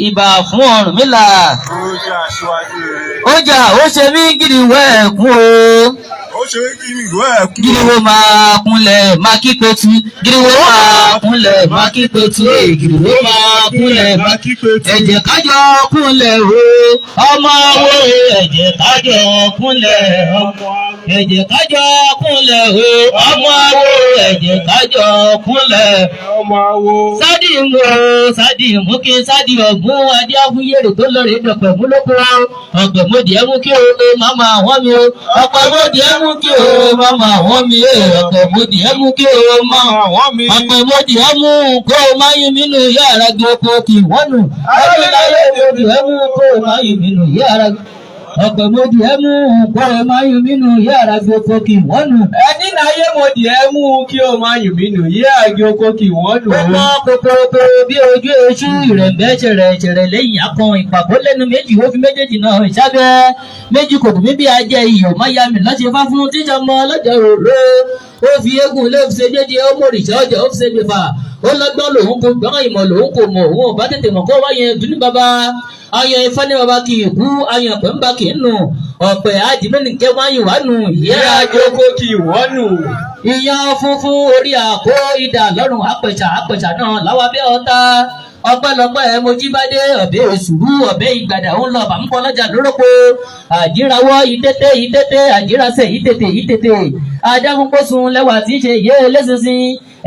ìbà fún Ọ̀rúnmìlà. Ọjà ó ṣe mí gìrìwò ẹ̀kún o. Gìrìwò máa kúnlẹ̀ máa kí petu. Gìrìwò máa kúnlẹ̀ máa kí petu. Gìrìwò máa kúnlẹ̀ máa kí petu. Ẹ̀jẹ̀ kájọ kúnlẹ̀ o. Ọmọ wo ẹ̀jẹ̀ kájọ kúnlẹ̀ ọmọ. Ẹ̀jẹ̀ kájọ kúnlẹ̀ o. Ọmọ wo ẹ̀jẹ̀ kájọ kúnlẹ̀ ọmọ wo. Sádìmù o sádìmù kí sádì ọ̀gbun adé afúyèrè tó lórí dọ̀pẹ̀ mú lóko. Ọ̀gbẹ̀mọdì ẹ̀mú kí o màmá àwọn mi o. Ọ̀pẹ̀mọdì ẹ̀mú kí o màmá àwọn mi o. Ọ̀pẹ̀mọdì ẹ̀mú kí o màmá àwọn mi. Ọ̀pẹ̀mọdì ẹ̀mú kó o máa yín nínú yàrá gbogbo kì wọ́n nù. Ọ̀pẹ̀mọdì ẹ̀mú kó o máa yín nínú yàrá ọ̀pẹ̀mọdì ẹ̀mú kó o máa yín nínú yàrá gbogbo kì wọ́n nù. Ẹni náà yé mọ̀dì ẹ̀mú kí o máa yín nínú yàrá gbogbo kì wọ́n nù. Ọmọ kòkòrò bí ojú eṣú ìrẹ̀mbẹ́ ṣẹ̀rẹ̀ lẹ́yìn akọ ìpàkó lẹ́nu méjì ó fi méjèèjì náà ìṣàbẹ̀ méjì kò dùn mí bí ajẹ iyọ̀ máyàmì láti fá fún tíjà mọ́ lọ́jọ́ òru ó fi eégún ilé òfìsè dédé ó mọ̀rìṣà ọjà ó fi ṣe gbèfà ó lọ́gbọ́n lòun kò gbọ́n ìmọ̀ lòun kò mọ̀ òun ò bá tètè mọ̀ kó wáyé dúní bàbá ayan ifá ní bàbá kì í kú ayan pẹ̀ ń bá kì í nù ọ̀pẹ̀ àdìmẹ́nìkẹ́ wáyé wà nù ìyá àjọkó kì í wọ́n nù. ìyá funfun orí àkó idà lọ́rùn àpẹ̀ṣà náà láwa bẹ́ ọ̀tá ọpẹ́lọpẹ́ Mojíbádé ọbẹ òṣùrú ọbẹ ìgbàdà ń lọ bàmúkọ lọjà lórúkọ àjírawọ ìtẹtẹ àjírasẹ ìtẹtẹ adágúnpọ̀sùn lẹ́wà tí í ṣe yé lẹ́sìnsìn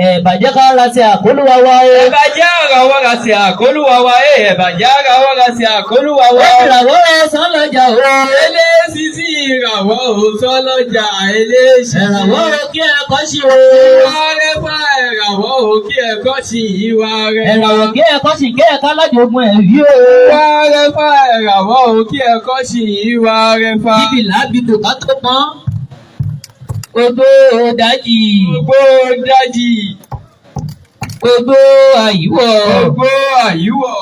ẹ̀bàjẹ́ kára sí àkólúwa wa ẹ̀. ẹ̀bàjẹ́ ara wọ́ra sí àkólúwa wa ẹ̀. ẹ̀bàjẹ́ ara wọ́ra sí àkólúwa wa. ìràwọ̀ ẹ̀sán lọ́jà o. eléṣìṣì ìràwọ̀ òsán lọ́jà eléṣìṣì. ìràwọ̀ òkè ẹ̀kọ́ sí o. ìwà rẹ̀ fà ìràwọ̀ òkè ẹ̀kọ́ sí ìwà rẹ̀. ìràwọ̀ òkè ẹ̀kọ́ sí kẹ́ ẹ̀ka lájọ̀gbọ̀n ẹ̀ rí o. ìwà rẹ̀ fà ìràwọ̀ òkè ẹ̀kọ́ sí ìwà rẹ̀ fà. ibi làbìtò ká tó pọ́n. Ogbó dájì. Ogbó dájì. Ogbó àyíwọ̀. Ogbó àyíwọ̀.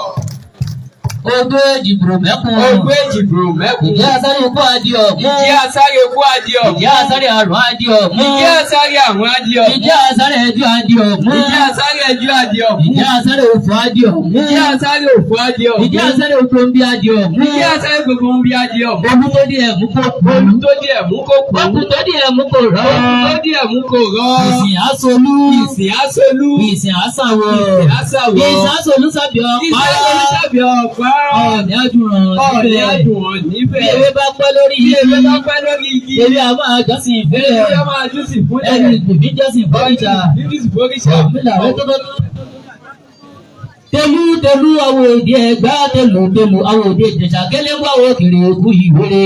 Ogbó èjìbùrò mẹ́kun. Ogbó èjìbùrò mẹ́kun. Ìjẹ́ asáré kó adì ọ̀mú. Ìjẹ́ asáré kó adì ọ̀mú. Ìjẹ́ asáré àrùn adì ọ̀mú. Ìjẹ́ asáré àrùn adì ọ̀mú. Ìjẹ́ asáré ẹjọ́ adì ọ̀mú. Ìjẹ́ asáré ẹjọ́ adì ọ̀mú. Ìjẹ́ asáré òfò adì ọ̀mú. Ìjẹ́ asáré òfò adì ọ̀mú. Ìjẹ́ asáré òfò ń bí adì ọ̀mú. Ìjẹ́ asáré gbogbo ń bí adì ọ̀mú. Olú tó di ẹ̀mú kò kú. Olú tó di ẹ̀mú kò kú. Olú tó di ẹ̀mú kò rọ́. Olú tó di ẹ̀mú kò rọ́. Ìsìn asolú. Ìsìn asolú. Ìsìn asàwọ̀. Ìsìn asàwọ̀. Ìsìn asolú sábì ọ̀pá. Ìsìn asolú sábì ọ̀pá. Ọ̀nì adùn níbẹ̀. Bí ewé bá pẹ́ lórí igi. Bí ewé bá pẹ́ lórí igi. Ewé a máa jọ́sìn ìfẹ́lẹ̀. Ewé a máa jọ́sìn ìfúnlẹ̀. Ẹni ìgbìmí jọ́sìn fọ́ríṣà. Ọ̀mílà rẹ tó bẹ́ẹ̀. Tẹlú àwọn èdè Ẹ̀gbá tẹlù àwọn èdè Ìjẹ̀ṣà kẹlẹ́wọ́ àwọn òkèrè òkú ìwéré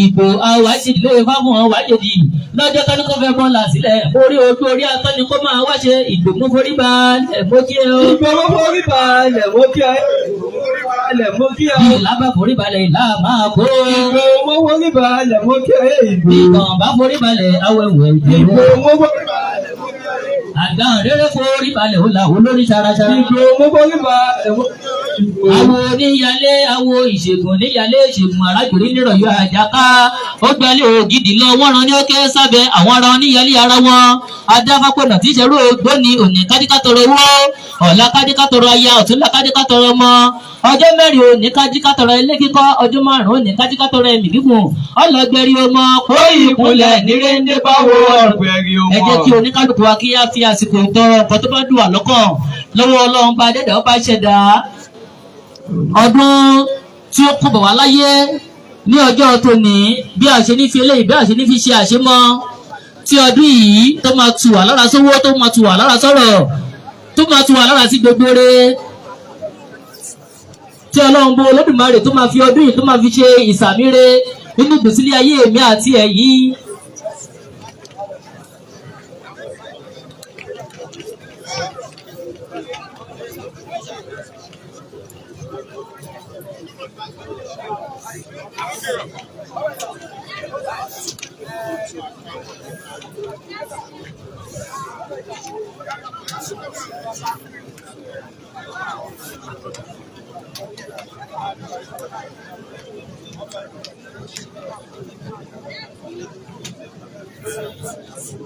ìbò àwọn àṣìlè fáwọn àwọn àjèjì lọ́jọ́ kan ní kò fẹ́ bọ́ọ̀là sílẹ̀ orí ojú orí atọ́ni kó máa wá ṣe ìgbòmú forí balẹ̀ mọ́ kí ẹ o. Ìgbòmú forí balẹ̀ mọ́ kí ẹ. Ìlà bá forí balẹ̀ ìlà máa kó. Ìgbòmú forí balẹ̀ mọ́ kí ẹ. Ìgbọ̀n bá forí balẹ̀ awẹ́wẹ̀ ìjẹ́. Ìgbòmú forí balẹ̀ mọ́ kí ẹ. Àgbọn rere forí balẹ̀ ó là ó lórí ṣaraṣara. Ìgbòmú forí balẹ̀ mọ́. Àwọn oníyalé àwọn ìṣègùn níyalé ìṣègùn arájòrí nírọ̀yọ́ àjàká ó gbẹ́lẹ̀ ògidì lọ wọ́n ran ní ó kẹ́ sábẹ́ àwọn ará oníyalé ara wọn adáfápọ̀nà tí ìṣerú ògbóni òní kádíkátọrọ owó ọ̀la kádíkátọrọ aya ọ̀túnla kádíkátọrọ ọmọ ọjọ́ mẹ́rin òní kádíkátọrọ ilé kíkọ́ ọjọ́ márùn-ún òní kádíkátọrọ ẹ̀mí gígùn ọlọ́gbẹ̀rí ọmọ kó ìkúnlẹ̀ nírèndé báwo ẹ jẹ́ kí oníkálukú wa kí á fi àsìkò ìtọrọ ọkọ̀ tó bá dùn wà lọ́kàn lọ́wọ́ Ọlọ́run bá dẹ́dẹ̀ ọba ṣẹ̀dá ọdún tí ó kún bọ̀ wá láyé ní ọjọ́ tòní bí a ṣe ní fi eléyìí bí a ṣe ní fi ṣe àṣemọ́ tí ọdún yìí tó máa tù wá lára sówó tó máa tù wá lára sọ̀rọ̀ tó máa tù wá lára sí gbogbo rẹ̀ tí Ọlọ́run bó Olódùmarè tó máa fi ọdún yìí tó máa fi ṣe ìsàmíre nínú ìgbésílẹ̀ ayé èmi àti ẹ̀yin.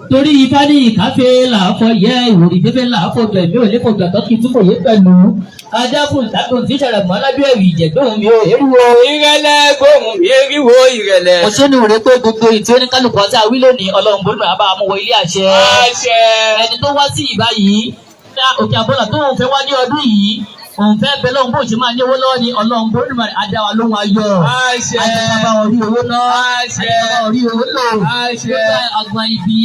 Torí ifá ní ìkáfẹ́ làáfọ yẹ ìwòrì fẹ́fẹ́ làáfọ gbẹ̀mí ò lè fọ gbàtọ́ kí túbọ̀ yé pẹ̀lú Adágún ìdágún tí ìṣẹ̀lẹ̀ mọ́ lábẹ́ ẹ̀rù ìjẹ̀gbọ́n mi ò eriwo. Ìrẹ̀lẹ̀ gbóhùn mi eriwo ìrẹ̀lẹ̀. Mo ṣe ní òré pé gbogbo ìtí oníkálùkù ọtí àwí lónìí Ọlọ́run gbọ́dọ̀ àbá àmúwọ ilé àṣẹ. Àṣẹ. Ẹni tó wá sí ìbá yìí, òkè àbọ̀là tó ń fẹ́ wá ní ọdún yìí, òun fẹ́ bẹ lọ́hùn bó ṣe máa ní owó lọ́wọ́ ni Ọlọ́run gbọ́dọ̀ adá wa lóhùn ayọ̀. Àṣẹ. Àjẹkábá orí owó náà. Àṣẹ. Àjẹkábá orí owó lò. Àṣẹ. Àgbọ̀n ìbí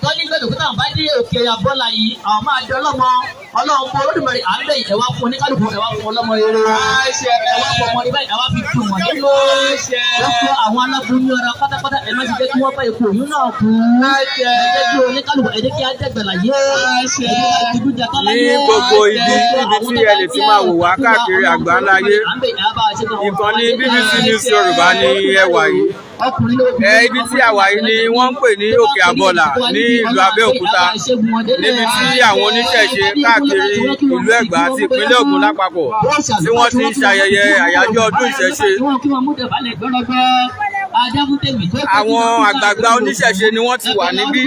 tọ́ni gbẹ̀dọ̀ kó táwọn bá dé òkè àbọ̀là yìí àwọn máa di ọlọ́mọ Ọlọ́run bó Olódùmarè à ń bẹ̀ yìí ẹ̀wá fún oníkálùkù ẹ̀wá fún ọlọ́mọ eré ẹ̀wá fún ọmọ ibà ẹ̀wá fi dùn wọ́n nínú lọ́kọ́ àwọn aláboyún ọ̀rọ̀ pátápátá ẹ̀ má ti jẹ́ kí wọ́n bá ipò oyún náà kú ẹ̀jẹ̀ kí oníkálùkù ẹ̀jẹ̀ kí á dẹ̀gbẹ̀lá yé ní gbogbo ibi tí ẹ lè ti máa wò wá káàkiri àgbáńláyé ìkànnì BBC News Yorùbá ní ẹwà yìí. Ibi tí a wà yìí ni wọ́n ń pè ní Òkè Àbọ̀là ní ìlú Abẹ́òkúta níbi tí àwọn oníṣẹ̀ṣe káàkiri ìlú Ẹ̀gbá àti ìpínlẹ̀ Ògùn lápapọ̀ tí wọ́n ti ń ṣayẹyẹ àyájọ́ ọdún ìṣẹ̀ṣe. Àwọn àgbààgbà oníṣẹ̀ṣe ni wọ́n ti wà níbí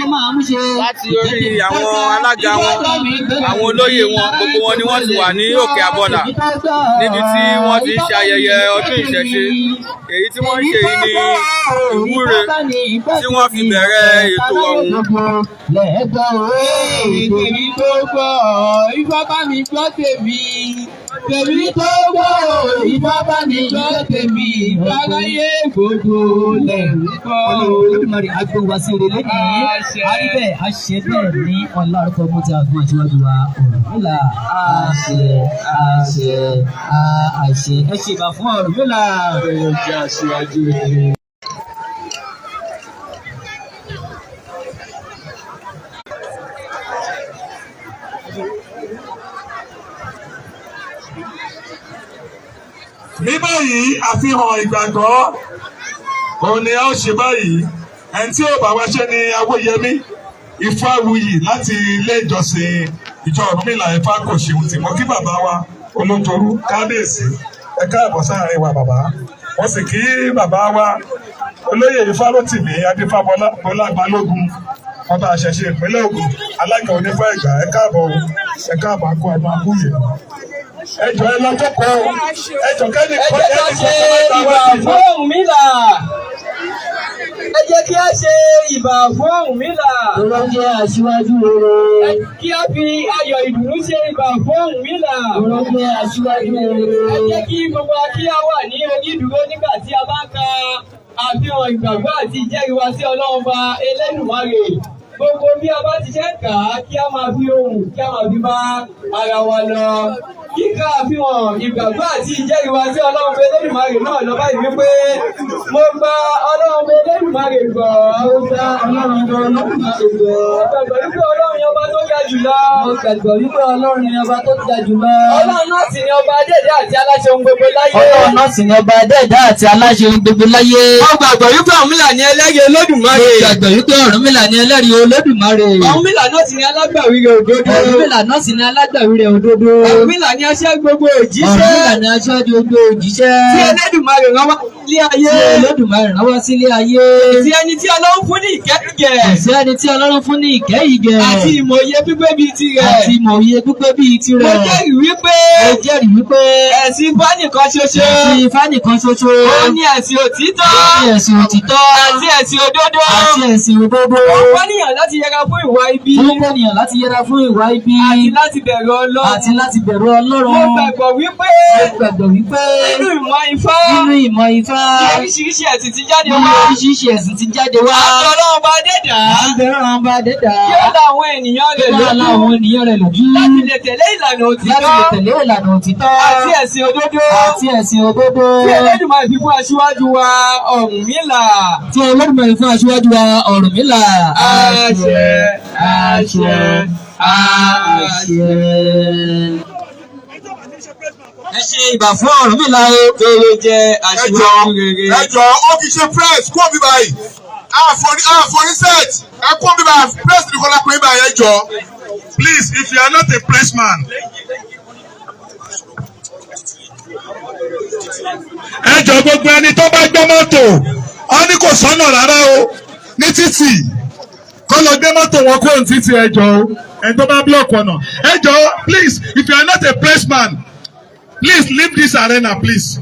láti orí àwọn alága wọn, àwọn olóyè wọn, gbogbo wọn ni wọ́n ti wà ní Òkè Àbọ̀là níbi tí wọ́n ti ń ṣayẹyẹ ọdún ìṣẹ̀ṣe. Èyí tí wọ́n ń ṣe yìí ni ìwúre tí wọ́n fi bẹ̀rẹ̀ ètò ọ̀hún. Tèmi tó gbọ́ Ifá bá mi gbọ́ tèmi. Tèmi tó gbọ́ Ifá bá mi gbọ́ tèmi. Ìbáráyé gbogbo lẹ̀ ń gbọ́. Olódùmarè agbó wa sí orí lẹ́yìn àríbẹ̀ àṣẹ bẹ́ẹ̀ ní ọ̀la orúkọ mú ti àgbọn àṣewájú wa Ọ̀rúnmìlà àṣẹ àṣẹ àṣẹ ẹ ṣe ìbà fún Ọ̀rúnmìlà. Bẹ́ẹ̀ jẹ́ aṣíwájú rere. Ní báyìí àfihàn ìgbàgbọ́ òun ni a ó ṣe báyìí ẹni tí ó bá wá ṣe ni Awóyẹmí Ifáwuyì láti ilé ìjọsìn ìjọ Ọ̀rúnmìlà Ifá kò ṣeun tí mo kí bàbá wa Olótorú kábíyèsí ẹ káàbọ̀ sáàrin wa bàbá wọ́n sì kí bàbá wa olóyè Ifárótìmí Adéfábọlá Balógun ọba àṣẹṣe ìpínlẹ̀ Ògùn alága Onífá Ẹ̀gbá ẹ káàbọ̀ akọ ẹ̀dùn àkúyè. Ẹjọ́ ẹ lọ jókòó ẹjọ́ kẹ́ni kọ́ ẹni kọ́ ìbà fún Ọ̀rúnmìlà. Ẹ jẹ́ kí a ṣe ìbà fún Ọ̀rúnmìlà. Ọlọ́run jẹ́ aṣíwájú rere. Kí a fi ayọ̀ ìdùnnú ṣe ìbà fún Ọ̀rúnmìlà. Ọlọ́run jẹ́ aṣíwájú rere. Ẹ jẹ́ kí gbogbo akíyà wà ní onídùúró nígbà tí a bá ka àfihàn ìgbàgbọ́ àti ìjẹ́rìí wa sí Ọlọ́run Ọba Elédùmarè. Gbogbo bí a bá ti ṣe kà á kí a máa fi ohùn kí a máa fi bá ara wa lọ. Kíkà àfihàn ìgbàgbọ́ àti ìjẹ́rìí wa sí Ọlọ́run Elédùmarè náà lọ báyìí wípé mo gba Ọlọ́run Elédùmarè gbọ́. Mo gba Ọlọ́run Olódùmarè gbọ́. Gbàgbọ́ wípé Ọlọ́run ni ọba tó ga jùlọ. Mo gbàgbọ́ wípé Ọlọ́run ni ọba tó ga jùlọ. Ọlọ́run náà sì ni ọba adẹ́ẹ̀dá àti aláṣẹ ohun gbogbo láyé. Ọlọ́run náà sì ni ọba adẹ́ẹ̀dá àti aláṣẹ ohun gbogbo láyé. Mo gbàgbọ́ wípé Ọ̀rúnmìlà ni ẹlẹ́rìí Olódùmarè. Mo gbàgbọ́ wípé Ọ̀rúnmìlà ni ẹlẹ́rìí Olódùmarè. Ọ̀rúnmìlà náà sì ni alágbàwí rẹ̀ òdodo. Ọ̀rúnmìlà náà sì ni alágbàwí rẹ̀ òdodo. Ọ̀rúnmìlà ni aṣáájú gbogbo òjíṣẹ́. Ọ̀rúnmìlà ni aṣáájú gbogbo òjíṣẹ́. Tí Elédùmarè rán wá sílé ayé. Tí Olódùmarè rán wá sílé ayé. Tí ẹni tí Ọlọ́run fún ní ìkẹ́kẹ́. Tí ẹni tí Ọlọ́run fún ní ìkẹ́ ìgẹ̀. Àti ìmọ̀ye pípé bíi tirẹ̀. Àti ìmọ̀ye pípé bíi tirẹ̀. Mo jẹ́rìí wípé. Mo jẹ́rìí wípé. Ẹ̀sìn Ifá nìkan ṣoṣo. Ẹ̀sìn Ifá nìkan ṣoṣo. Ó ní ẹ̀sìn òtítọ́. Ó ní ẹ̀sìn òtítọ́. Àti ẹ̀sìn òdodo. Àti ẹ̀sìn òdodo. Ó pànìyàn láti yẹra fún ìwà ibi. Ó pànìyàn láti yẹra fún ìwà ibi. Àti láti bẹ̀rù Ọlọ́run. Àti láti bẹ̀rù Ọlọ́run. Mo gbàgbọ́ wípé. Mo gbàgbọ́ wípé. Nínú ìmọ̀ Ifá. Nínú ìmọ̀ Ifá. Oríṣiríṣi ẹ̀sìn ti jáde wá. Oríṣiríṣi ẹ̀sìn ti jáde wá. Àbẹ̀ Ọlọ́run bá dẹ́dà. Àbẹ̀ Ọlọ́run bá dẹ́dà. Kí ó la àwọn ènìyàn rẹ̀ lójú. Kí ó la àwọn ènìyàn rẹ̀ lójú. Láti lè tẹ̀lé ìlànà òtítọ́. Láti lè tẹ̀lé ìlànà òtítọ́. Àti ẹ̀sìn òdodo. Àti ẹ̀sìn òdodo. Tí Elédùmarè fi fún aṣíwájú wa Ọ̀rúnmìlà. Tí Elédùmarè fún aṣíwájú wa Ọ̀rúnmìlà. Àṣẹ, àṣẹ, àṣẹ. Ẹ ṣe ìbà fún Ọ̀rúnmìlà o. Tóró jẹ́ aṣíwájú rere. ẹjọ́ ó kì í ṣe press kó mi báyìí àforí set ẹ kó mi báyìí press ní kọ́lá pé báyìí ẹjọ́ please if you are not a pressman. ẹjọ́ gbogbo ẹni tó bá gbọ́ mọ́tò ọ ní kò sọ́nà rárá o ní títì kọ́ lọ gbé mọ́tò wọn kó ní títì ẹjọ́ o ẹni tó bá block ọ̀nà ẹjọ́ please if you are not a pressman Please leave this arena, please.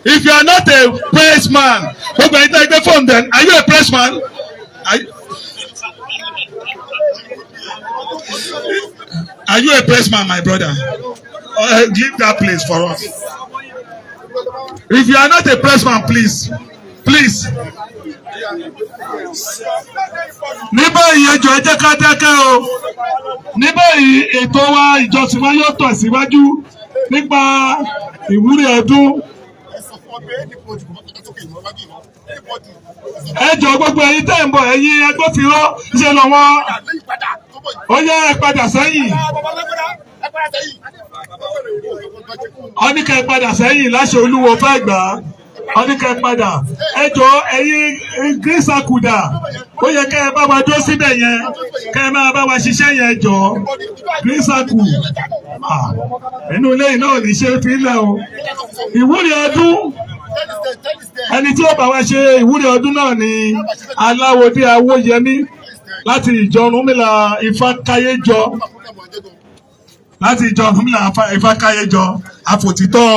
If you are not a praise man, okay, take the phone then. Are you a praise man? Are you a praise man, my brother? Leave that place for us. If you are not a praise man, please. Please. Ní báyìí ẹjọ́ ẹ jẹ́ ká dákẹ́ o. Ní báyìí ètò wa ìjọsìn wa yóò tẹ̀síwájú nípa ìwúrí ọdún. Ẹ jọ̀ọ́ gbogbo ẹ̀yin tẹ́ ń bọ̀ ẹ̀yin agbófinró ṣe lọ́wọ́. Ó yẹ ẹ padà sẹ́yìn. Ọ̀nìkà ẹ padà sẹ́yìn láṣẹ Olúwo fẹ́ gbà á. Ọ̀nìkà ẹ padà. Ẹ jọ̀ọ́ ẹ̀yin gírísàkùdà. Ó yẹ kẹ́ ẹ bá wa dúró síbẹ̀ yẹn. Kẹ́ ẹ máa bá wa ṣiṣẹ́ yẹn jọ̀ọ́. Gírísàkù. Inú ilé yìí náà ní ṣe fi ń lẹ̀ o. Ìwúrí ọdún. Ẹni tí ó bá wa ṣe ìwúrí ọdún náà ni Aláwọ̀dé Awóyẹmí láti ìjọ Ọ̀rúnmìlà Ifákáyéjọ. Láti ìjọ Ọ̀rúnmìlà Ifákáyéjọ àfòtítọ́.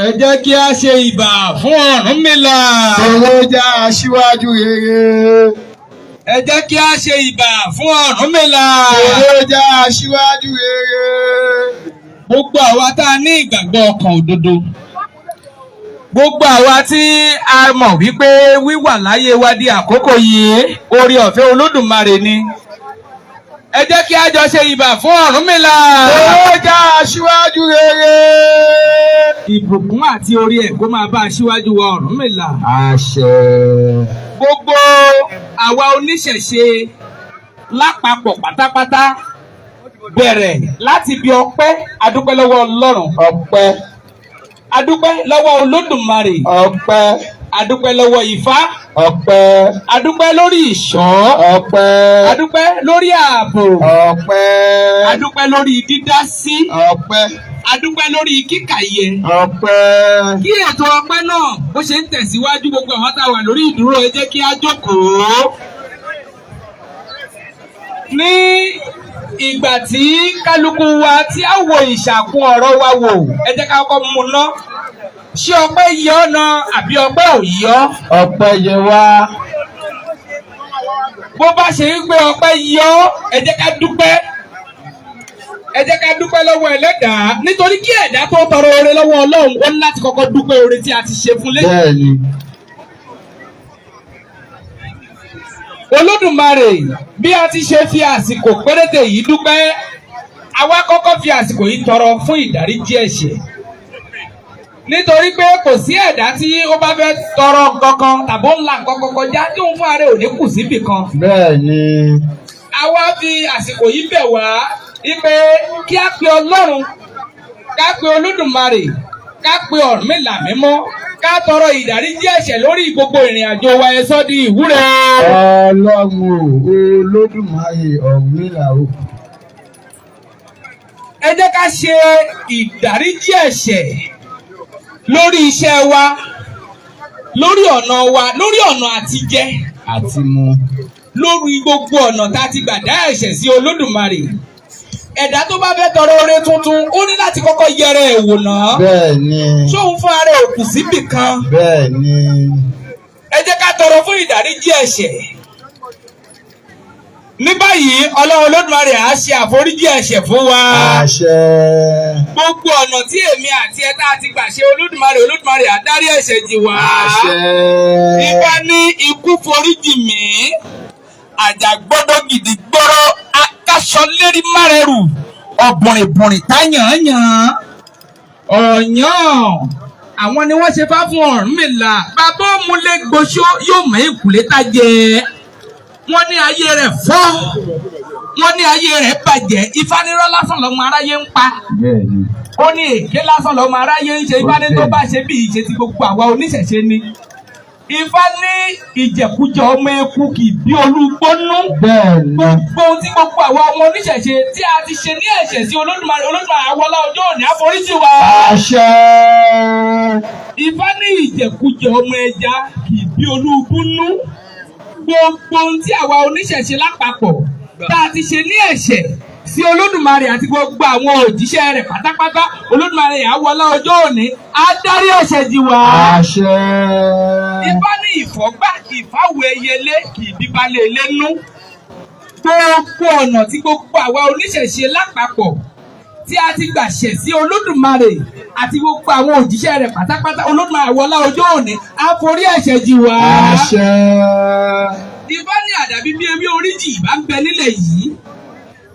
Ẹ jẹ́ kí a ṣe ìbà fún Ọ̀rúnmìlà. Èròjà aṣíwájú rere. Ẹ jẹ́ kí a ṣe ìbà fún Ọ̀rúnmìlà. Èròjà aṣíwájú rere. Gbogbo àwa tá a ní ìgbàgbọ́ ọkàn òdodo. Gbogbo àwa tí a mọ̀ wípé wíwà láyé wa di àkókò yìí oore ọ̀fẹ́ Olódùmarè ni. Ẹ jẹ́ kí a jọ ṣe ìbà fún Ọ̀rúnmìlà. Èròjà aṣíwájú rere. Ìbùkún àti orí ẹ̀ kó máa bá aṣíwájú wa Ọ̀rúnmìlà. Àṣẹ. Gbogbo àwa oníṣẹ̀ṣe lápapọ̀ pátápátá bẹ̀rẹ̀ láti bí ọpẹ́ adúpẹ́ lọ́wọ́ Ọlọ́run. Ọpẹ́. Adúpẹ́ lọ́wọ́ Olódùmarè. Ọpẹ́. Adúpẹ́ lọ́wọ́ Ifá. Ọpẹ́. Adúpẹ́ lórí ìṣọ́. Ọpẹ́. Adúpẹ́ lórí ààbò. Ọpẹ́. Adúpẹ́ lórí dídásí. Ọpẹ́. Adúpẹ́ lórí kíkàyé. Ọpẹ́. Kí ètò ọpẹ́ náà bó ṣe ń tẹ̀síwájú gbogbo àwọn tá a wà lórí ìdúró ẹ jẹ́ kí a jókòó. Ní ìgbà tí kálukú wa tí a wo ìṣàkun ọ̀rọ̀ wa wò ẹ jẹ́ ká kọ́kọ́ mú ná. Ṣé ọpẹ́ yẹ ọ́ náà àbí ọpẹ́ ò yẹ ọ́? Ọpẹ́ yẹ wá. Bó bá ṣe ń gbé ọpẹ́ yẹ ọ́ ẹ jẹ́ ká dúpẹ́. Ẹ jẹ́ ká dúpẹ́ lọ́wọ́ Ẹlẹ́dàá nítorí kí ẹ̀dá tó tọrọ oore lọ́wọ́ Ọlọ́run ó ní láti kọ́kọ́ dúpẹ́ oore tí a ti ṣe fún lẹ́yìn. Bẹ́ẹ̀ni. Olódùmarè bí a ti ṣe fi àsìkò péréte yìí dúpẹ́ àwa kọ́kọ́ fi àsìkò yìí tọrọ fún ìdáríjì ẹ̀ṣẹ̀ nítorí pé kò sí ẹ̀dá tí ó bá fẹ́ tọrọ kankan tàbí ó ń la nǹkan kankan já tí òun fún ara ò ní kù síbì kan. Bẹ́ẹ̀ni. Àwa fi àsìkò yìí bẹ̀ wá wípé kí a pe Ọlọ́run ká pe Olódùmarè ká pe Ọ̀rúnmìlà mímọ́ ká tọrọ ìdáríjì ẹ̀ṣẹ̀ lórí gbogbo ìrìn àjò wa ẹ sọ di ìwúre. Ọlọ́run Olódùmarè Ọ̀rúnmìlà o. Ẹ jẹ́ ká ṣe ìdáríjì ẹ̀ṣẹ̀ lórí iṣẹ́ wa lórí ọ̀nà wa lórí ọ̀nà àtijẹ Àti mu. lórí gbogbo ọ̀nà tá a ti gbà dá ẹ̀ṣẹ̀ sí Olódùmarè. Ẹ̀dá tó bá fẹ́ tọrọ oore tuntun ó ní láti kọ́kọ́ yẹra ẹ̀ wò náà. Bẹ́ẹ̀ni. Ṣóun fún ara ẹ̀ òkú síbì kan. Bẹ́ẹ̀ni. Ẹ jẹ́ ká tọrọ fún ìdáríjì ẹ̀ṣẹ̀. Ní báyìí Ọlọ́run Olódùmarè á ṣe àforíjì ẹ̀ṣẹ̀ fún wa. Àṣẹ. Gbogbo ọ̀nà tí èmi àti ẹ tá a ti gbà ṣe Olódùmarè á dárí ẹ̀ṣẹ̀ jì wá. Àṣẹ. Ifá ní ikú foríjì mí àjàgbọ́dọ̀ gidi gbọ́rọ̀ akáṣọ lérí márẹ̀rù ọ̀bùnrìnbùnrìn táyàn-án ọ̀yàn àwọn ni wọ́n ṣe fá fún Ọ̀rúnmìlà bàbá òmùlẹ̀ gbòṣó yóò mọ̀ ìkùlé tájẹ wọ́n ní ayé rẹ̀ fọ́ wọ́n ní ayé rẹ̀ bàjẹ́ ìfanirọ́ lásán lọ́mọ aráyé ń pa ó ní èké lásán lọ́mọ aráyé ń ṣe ìfani tó bá ṣe bí ìṣe ti gbogbo àwa oníṣẹ̀ṣe ni. Ifá ní ìjẹkújẹ ọmọ eku kì í bí olúgbónú. Gbogbo ohun tí gbogbo àwọn ọmọ oníṣẹ̀ṣe tí a ti ṣe ní ẹ̀ṣẹ̀ sí Olódùmarè àwọlá ọjọ́ òní àforíjì wa. Àṣẹ. Ifá ní ìjẹkújẹ ọmọ ẹja kì í bí olúgbónú. gbogbo ohun tí àwa oníṣẹ̀ṣe lápapọ̀ tá a ti ṣe ní ẹ̀ṣẹ̀ sí Olódùmarè àti gbogbo àwọn òjíṣẹ́ rẹ̀ pátápátá, Olódùmarè á wọlá ọjọ́ òní á dárí ẹ̀ṣẹ̀ jì wá. àṣẹ. Ifá ní ìfọ́gbà ìfáwọ̀ ẹyẹlé kì í bíbalẹ̀ lẹ́nu. Gbogbo ọ̀nà tí gbogbo àwa oníṣẹ̀ṣe lápapọ̀ tí a ti gbà ṣẹ̀ sí Olódùmarè àti gbogbo àwọn òjíṣẹ́ rẹ̀ pátápátá, Olódùmarè wọlá ọjọ́ òní á forí ẹ̀ṣẹ̀ jì wá. àṣẹ. Ifá ní àdàbí bí ewé oríjì bá ń bẹ nílẹ̀ yìí,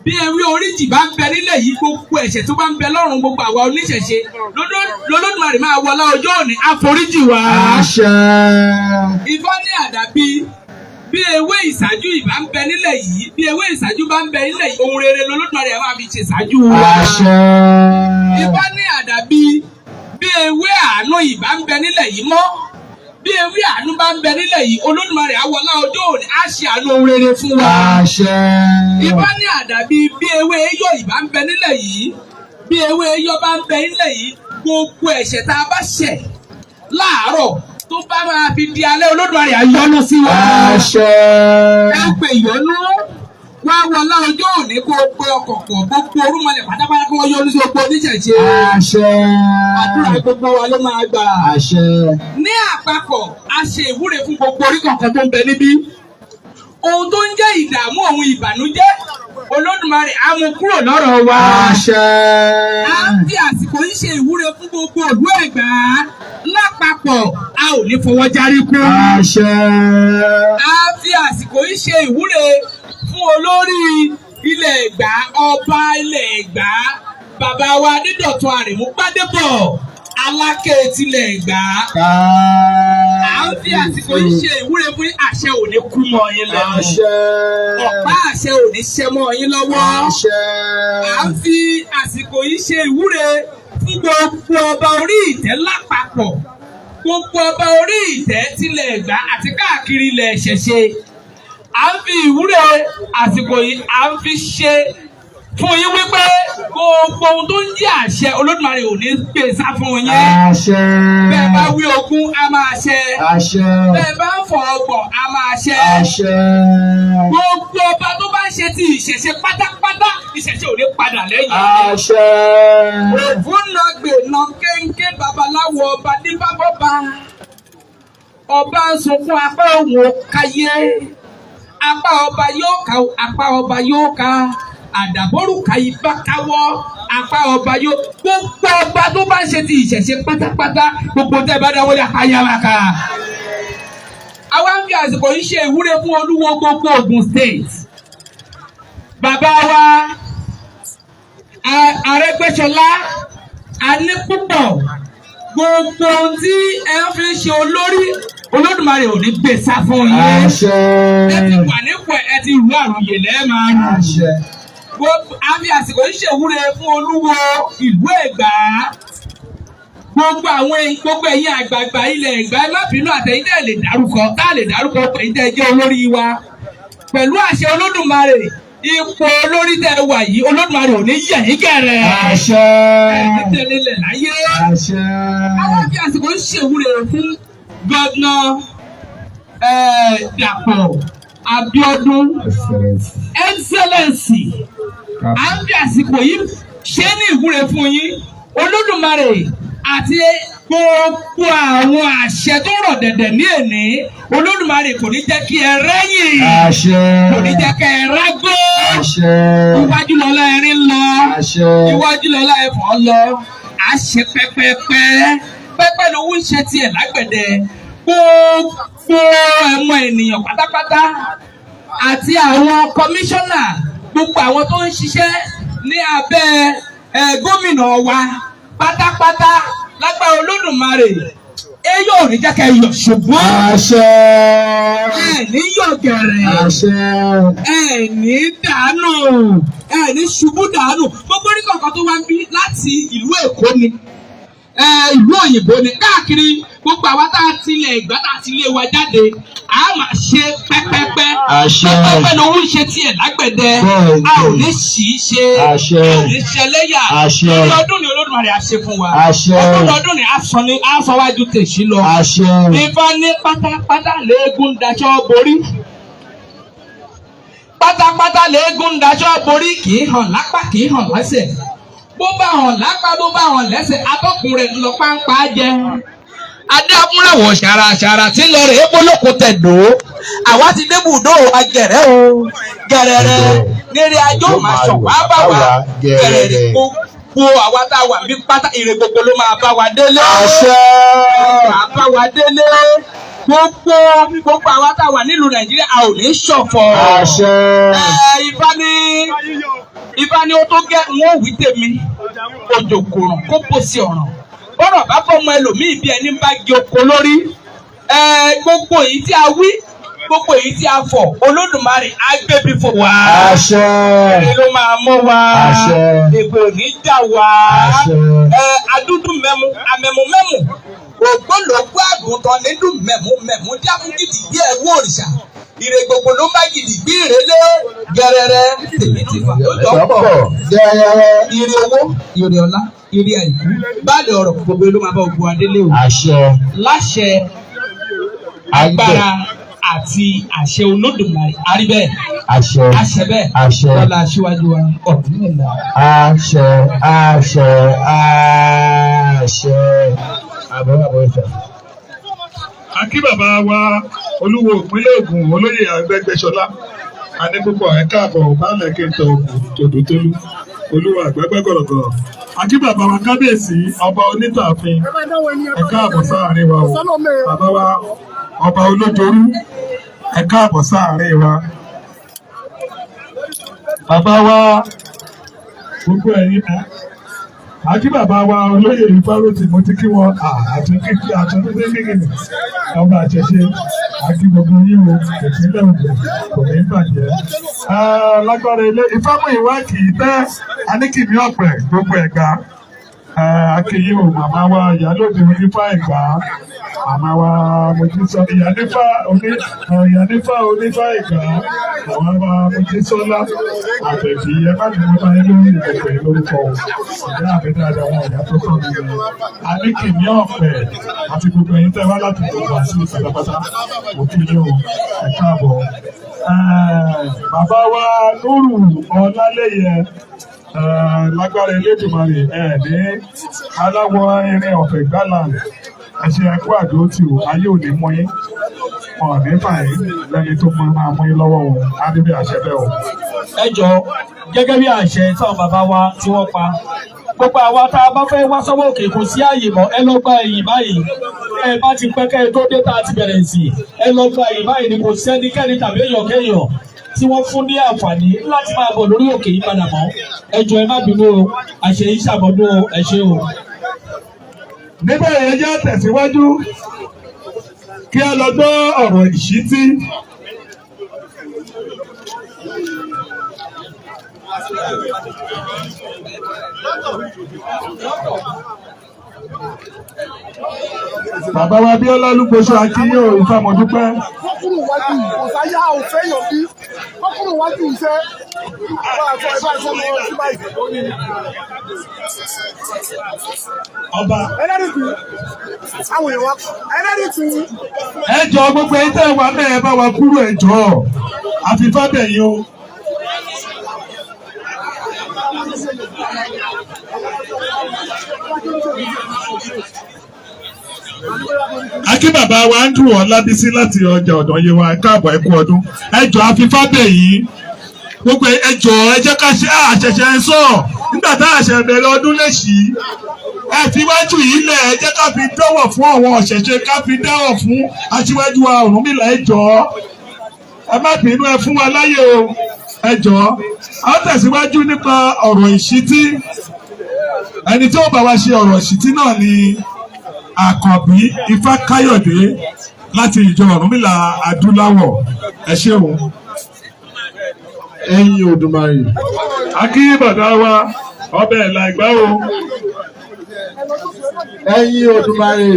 bí ewé oríjì bá ń bẹ nílẹ̀ yìí, gbogbo ẹ̀ṣẹ̀ tó bá ń bẹ lọ́rùn gbogbo àwa oníṣẹ̀ṣe lọ́lọ́dúnmarè máa wọlá ọjọ́ òní àforíjì wá. àṣẹ. Ifá ní àdàbí bí ewé ìṣáájú ìbá ń bẹ nílẹ̀ yìí, bí ewé ìṣáájú bá ń bẹ nílẹ̀ yìí, ohun rere lọ́lọ́dúnmarè máa fi ṣe ìṣáájú wa. àṣẹ. Ifá ní àdàbí bí ewé àánú ìbá ń bẹ nílẹ̀ yìí mọ́, bí ewé àánú bá ń bẹ nílẹ̀ yìí, Olódùmarè á wọlá ọjọ́ òní á ṣe àánú ohun rere fún wa. àṣẹ. Ifá ní àdàbí bí ewé eyọ̀ ìbá ń bẹ nílẹ̀ yìí, bí ewé eyọ̀ bá ń bẹ nílẹ̀ yìí, gbogbo ẹ̀ṣẹ̀ tá a bá ṣẹ̀ láàárọ̀ tó bá máa fi di alẹ́, Olódùmarè á yọ́nú sí wa. àṣẹ. Ẹ pè yọ́nú wá wọlá ọjọ́ òní kó o pé ọkọ̀ pọ̀ gbogbo orúmọlẹ̀ pátápátá kí wọ́n yọ́nú sí gbogbo oníṣẹ̀ṣe. àṣẹ. Àdúrà gbogbo wa ló máa gbà. àṣẹ. Ní àpapọ̀ a ṣe ìwúre fún gbogbo orí kọ̀ọ̀kan tó ń bẹ níbí. Ohun tó ń jẹ́ ìdààmú ohun ìbànújẹ́, Olódùmarè á mú kúrò lọ́rọ̀ wa. àṣẹ. A ń fi àsìkò yìí ṣe ìwúre fún gbogbo ìlú Ẹ̀gbá lápapọ̀, a ò ní fọwọ́ járí kú. àṣẹ. A fi àsìkò yìí ṣe ìwúre fún olórí ilẹ̀ Ẹ̀gbá, ọba ilẹ̀ Ẹ̀gbá, bàbá wa Adédọ̀tun Àrẹ̀mú Gbádébọ̀ Aláké tilẹ̀ Ẹ̀gbá. À ń fi àsìkò yìí ṣe ìwúre fún àṣẹ ò ní kú mọ́ yín lẹ́nu. àṣẹ. Ọ̀pá àṣẹ ò ní ṣẹ́ mọ́ yín lọ́wọ́. àṣẹ. À ń fi àsìkò yìí ṣe ìwúre fún gbogbo ọba orí ìtẹ́ lápapọ̀, gbogbo ọba orí ìtẹ́ tilẹ̀ Ẹ̀gbá àti káàkiri ilẹ̀ Ìṣẹ̀ṣe. À ń fi ìwúre àsìkò yìí à ń fi ṣe fún yín wípé gbogbo ohun tó ń jẹ́ àṣẹ, Olódùmarè ò ní gbé sá fún yín. àṣẹ. Bẹ́ẹ̀ bá wí ogún a máa ṣẹ. àṣẹ. Bẹ́ẹ̀ bá ń fọ ọgbọ̀n a máa ṣẹ. àṣẹ. Gbogbo ọba tó bá ń ṣe ti Ìṣẹ̀ṣe pátápátá, Ìṣẹ̀ṣe ò ní padà lẹ́yìn. àṣẹ. Ògúnlọgbè nà kéńké babaláwo ọba dífábọ́ba. Ọba ń sunkún apá òun ò káyé. Apá ọba yóò ká, apá ọba yóò ká. Àdàbórùkà ibà káwọ́, apá ọba yóò. Gbogbo ọba tó bá ń ṣe ti Ìṣẹ̀ṣe pátápátá, gbogbo tẹ́ bá dáwọ́ lé ayáwáká. Àwa ń fi àsìkò yìí ṣe ìwúre fún Olúwo gbogbo Ogun State. Bàbá wa Arẹ́gbẹ́ṣọlá Anípúpọ̀, gbogbo ohun tí ẹ ń fi ṣe olórí, Olódùmarè ò ní gbé sá fún yín. àṣẹ. Ẹ ti wà nípò, ẹ ti rú àròyé lẹ́ẹ̀ máa rù. àṣẹ. A fi àsìkò yìí ṣèwúre fún Olúwo ìlú Ẹ̀gbá. Gbogbo ẹ̀yin àgbààgbà ilẹ̀ Ẹ̀gbá, ẹ má bínú àtẹ̀yìn tẹ́ lè dárúkọ, ẹ̀yin tẹ́ jẹ́ olórí wa. Pẹ̀lú àṣẹ Olódùmarè, ipò olórí tẹ́ wà yìí, Olódùmarè ò ní yẹ̀ yín gẹ̀rẹ̀. àṣẹ. Ẹ̀yin tẹ́lẹ̀ lẹ̀ láyé. àṣẹ. Àwọn fi àsìkò yìí ṣèwúre fún Gọ́vnà Dàpọ̀ Abíọ́dún Excellency. À ń fi àsìkò yìí ṣe ní ìwúre fún yín, Olódùmarè àti gbogbo àwọn àṣẹ tó rọ̀ dẹ̀dẹ̀ ní èní, Olódùmarè kò ní jẹ́ kí ẹ rẹ́yìn. àṣẹ. Kò ní jẹ́ kí ẹ rágbó. àṣẹ. Iwájú lọ́lá ẹrin lọ. àṣẹ. Iwájú lọ́lá ẹ̀fọ́ lọ. À ṣe pẹ́pẹ́pẹ́. Pẹ́pẹ́ lówó ń ṣe tiẹ̀ lágbẹ̀dẹ. Gbogbo ẹ̀mọ ènìyàn pátápátá àti àwọn kọmíṣánná, gbogbo àwọn tó ń ṣiṣẹ́ ní abẹ́ gómìnà wa pátápátá lágbára Olódùmarè, ẹ yóò ní jẹ́ kẹ́ yọ̀ ṣùgbọ́n àṣẹ. ẹ ní yọ̀ gẹ̀rẹ̀. àṣẹ. Ẹ ní dànù, ẹ ní ṣubú dànù. Gbogbo orí kọ̀ọ̀kan tó wá ń bí láti ìlú Èkó ni, ìlú òyìnbó ni, káàkiri gbogbo àwa tá a ti ilẹ̀ Ẹ̀gbá tá a ti lé wa jáde, a máa ṣe pẹ́pẹ́pẹ́. àṣẹ. Pẹ́pẹ́pẹ́ ló ń ṣe tiẹ̀ lágbẹ̀dẹ. A ò ní ṣì í ṣe. àṣẹ. A ò ní ṣẹlẹ́yà. àṣẹ. Ọdún ni Olódùmarè á ṣe fún wa. àṣẹ. Ọdún ni á sọ wájú tèṣí lọ. àṣẹ. Ifá ní pátápátá léegun daṣọ borí. pátápátá léegun ń daṣọ borí kì í hàn lápá kì í hàn lẹ́sẹ̀ bó bá hàn lápá bó bá hàn lẹ́sẹ̀ atọ́kùn rẹ̀ lọ páńpá jẹ. adé amúráwọ̀ ṣàràṣàrà tí ń lọ rèé polóko tẹ̀dó àwa ti dé bùdó agẹ̀rẹ́ o gẹ̀rẹ̀rẹ̀ nírí ajó máa ṣọ̀ wá bá wa gẹ̀rẹ̀rẹ̀ gbogbo àwa tá a wà bí pátá ire gbogbo ló máa bá wa délé. àṣẹ. máa bá wa délé gbogbo àwa tá a wà nílùú Nàìjíríà a ò ní ṣọ̀fọ̀. àṣẹ. Ifá ni ó tó gẹ́ wọ́n wí tèmi òjò kòràn kó bó sí ọ̀ràn bọ́rọ̀ bá fọmọ ẹlòmíì bí ẹni bá gé oko lórí gbogbo èyí tí a wí gbogbo èyí tí a fọ̀ Olódùmarè á gbébi fò wá. àṣẹ. èyí ló máa mọ́ wa. àṣẹ. ègbò ní jà wá. àṣẹ. adúdú mẹ́mu amẹ́mu mẹ́mu ògbólógbó àgùntàn nínú mẹ́mu dáfúgìdì bí ẹ̀wọ́ òrìṣà ire gbogbo ló má gidi bí ìrẹ̀lẹ̀ gẹ̀rẹ̀rẹ̀ tèmi ti fà lọ́pọ̀ gẹ̀rẹ̀rẹ̀. ire owó ire ọlá ire àìkú báàlì ọ̀rọ̀ gbogbo ló máa bá ogun adélé o. àṣẹ. láṣẹ agbára àti àṣẹ Olódùmarè àrí bẹ́ẹ̀. àṣẹ. àṣẹ bẹ́ẹ̀. àṣẹ. lọ́la aṣíwájú wa ọ̀dún nìlá. àṣẹ. àṣẹ. àṣẹ. àbọ̀ ìfẹ́. Akí bàbá wa olúwo ìpínlẹ̀ Ògùn olóyè Àgbẹ̀gbẹ̀ṣọlá Adépúpọ̀ ẹ̀ka àbọ̀ baálẹ̀ kẹntọ̀ Ògùn tòdótólú olúwa àgbẹ̀gbẹ̀ gọ̀rọ̀gọ̀rọ̀. Akí bàbá wa kábíyèsí ọba onítààfin ẹ̀ka àbọ̀ sáàrin wa o. Bàbá wa ọba olójorú ẹ̀ka àbọ̀ sáàrin wa. Bàbá wa gbogbo ẹ̀yin Akí bàbá wa olóyè Ifáròtì mo ti kí wọn àtúntí kékeré ọba àṣẹṣe àti gbogbo yín o ìpínlẹ̀ Ògùn kò ní bàjẹ́. Lágbára ilé Ifámúyìwá kì í tẹ́ aníkìmí ọ̀pẹ gbogbo Ẹ̀gbá. Akíyí o màmá wa ìyálòdì onífá Ẹ̀gbá màmá wa Mojísọ ìyánífá onífá Ẹ̀gbá màmá wa Mojísọlá Àbẹ̀bí ẹ má ní mo bá yín lórí ìbẹ̀bẹ̀ lórúkọ ìyá àbẹ̀dáadá wọn ìyá tó tọ́ mi rẹ̀ aníkìmí ọ̀pẹ àti gbogbo ẹ̀yin tẹ́ wá láti gbogbo àti pátápátá òkè ní o ẹ káàbọ̀. Bàbá wa Núrù Ọláléyẹ lágbára Elédùmarè ní aláwọ̀ irin ọ̀fẹ́ gbálàn ẹ̀ṣẹ̀ ẹ̀kú àdó tì ó ayé ò ní mú yín wọn ní báyìí lẹ́ni tó máa mú yín lọ́wọ́ wọn á níbi àṣẹ bẹ́ẹ̀ o. ẹ jọ gẹ́gẹ́ bí àṣẹ táwọn bàbá wa tí wọ́n pa gbogbo àwa tá a bá fẹ́ wá sọ́wọ́ òkè kò sí ààyè mọ́ ẹ lọ gba ẹ̀yìn báyìí ẹ bá ti pẹ́ kẹ́ ẹ tó dé tá a ti bẹ̀rẹ̀ sí ẹ lọ gba ẹ̀yìn báyìí ni kò sẹ́nikẹ́ni tàbí èèyàn kéèyàn tí wọ́n fún ní àǹfààní láti máa bọ̀ lórí òkè yìí padà mọ́ ẹ jọ ẹ má bínú o àṣẹ yìí ṣàmọ́dún o ẹ ṣé o. Níbẹ̀ yẹn jẹ́ tẹ̀síwájú kí a lọ gbọ́ ọ̀rọ̀ ìṣítí. Bàbá wa Abíọ́lá Olúgbòṣó akínyìn ò ìfàmọ̀dúpẹ́. Wọ́n kúrò wájú ọ̀sáyà òfẹ́yàn bí wọ́n kúrò wájú iṣẹ́ ọba. Ẹ jọ̀ọ́ gbogbo ẹ̀yin tẹ́ wà náà ẹ bá wa kúrò ẹ jọ̀ọ́ àfi fábẹ̀yìn o. Akí bàbá wa ń dùn ọ́ Lábísí láti ọjà ọ̀dọ̀ yẹn wa káàbọ̀ ẹ kú ọdún. Ẹ jọ̀ọ́ àfi fábẹ̀yìn gbogbo ẹ jọ̀ọ́ ẹ jẹ́ ká ṣe àṣẹ̀ṣẹ̀ ń sọ nígbà tá àṣẹ bẹ̀rẹ̀ ọdún lè ṣí ẹ fi wájú yìí lẹ̀ ẹ jẹ́ ká fi dọ́wọ̀ fún àwọn ọ̀ṣẹ̀ṣẹ̀ ká fi dáwọ̀ fún aṣíwájú wa Ọ̀rúnmìlà ẹ jọ̀ọ́ ẹ má bínú ẹ fún wa láyè o ẹ jọ̀ọ́ a ó tẹ̀síwájú nípa ọ̀rọ̀ ìṣítí ẹni tí ó bá wa ṣe ọ̀rọ̀ ìṣítí náà ni Àkànbí Ifákáyọ̀dé láti ìjọ Ọ̀rúnmìlà Adúláwọ̀ ẹ ṣé o. Ẹ̀yin Òdùmarè. Akí bàbá wa ọbẹ̀ ẹ̀là Ẹ̀gbá o. Ẹ̀yin Òdùmarè.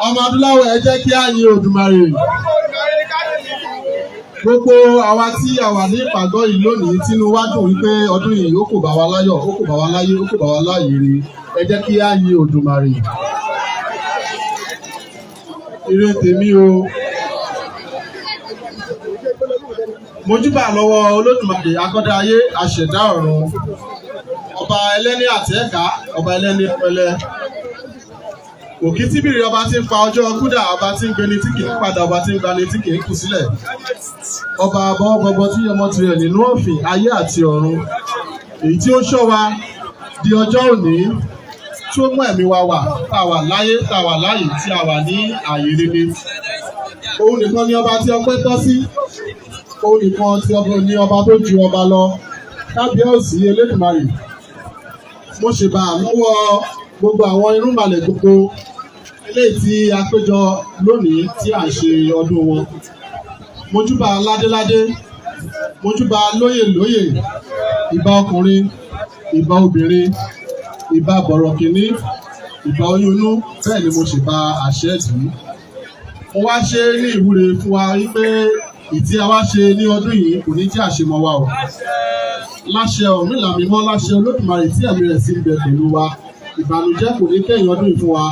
Ọmọ Adúláwọ̀ ẹ jẹ́ kí á yin Òdùmarè. Gbogbo àwa tí a wà ní ìpàgọ́ yìí lónìí tínú wá dùn wípé ọdún yìí ó kò bá wa láyọ̀, ó kò bá wa láyé, ó kò bá wa láyé rí. Ẹ jẹ́ kí á yin Òdùmarè. Ire tèmi o. Mojúbà lọ́wọ́ Olódùmarè akọ́dá ayé aṣẹ̀dá ọ̀run. Ọba ẹlẹ́ni àtẹ́ẹ̀ká, ọba ẹlẹ́ni pẹlẹ. Òkìtìbìrì ọba tí ń pa ọjọ́ kúdà, ọba tí ń gbeni tí kì í padà, ọba tí ń gbani tí kì í kù sílẹ̀. Ọba àbọ̀ gbogbo tí ọmọ tirẹ̀ nínú òfin ayé àti ọ̀run. Èyí tí ó ṣọ́ wa di ọjọ́ òní tí ó mú ẹ̀mí wa wà, tá a wà láyé, tá a wà láyé, tí a wà ní ààyè rere. Òun nìkan ni ọba tí ọpẹ́ tọ́ sí. Òun nìkan tí ní ọba tó ju ọba lọ. Kábíyèsí Elédùmarè. Mo ṣèbà lọ́wọ́ gbogbo àwọn irúnmọlẹ̀ gbogbo eléyìí tí a péjọ lónìí tí à ń ṣe ọdún wọn. Mojúbà ládéládé, mojúbà lóyè, ìbà ọkùnrin, ìbà obìnrin, ìbà bọ̀rọ̀kìnní, ìbà oyúnú, bẹ́ẹ̀ ni mo ṣèbà àṣẹ́dì. Mo wá ṣe ní ìwúre fún wa wípé ìtí a wá ṣe ní ọdún yìí kò ní jẹ́ àṣemọ wa o. Láṣẹ Ọ̀rúnmìlà mímọ́, láṣẹ Olódùmarè tí ẹ̀mí rẹ̀ sì ń bẹ pẹ̀lú wa, ìbànújẹ́ kò ní kẹ́yìn ọdún yìí fún wa.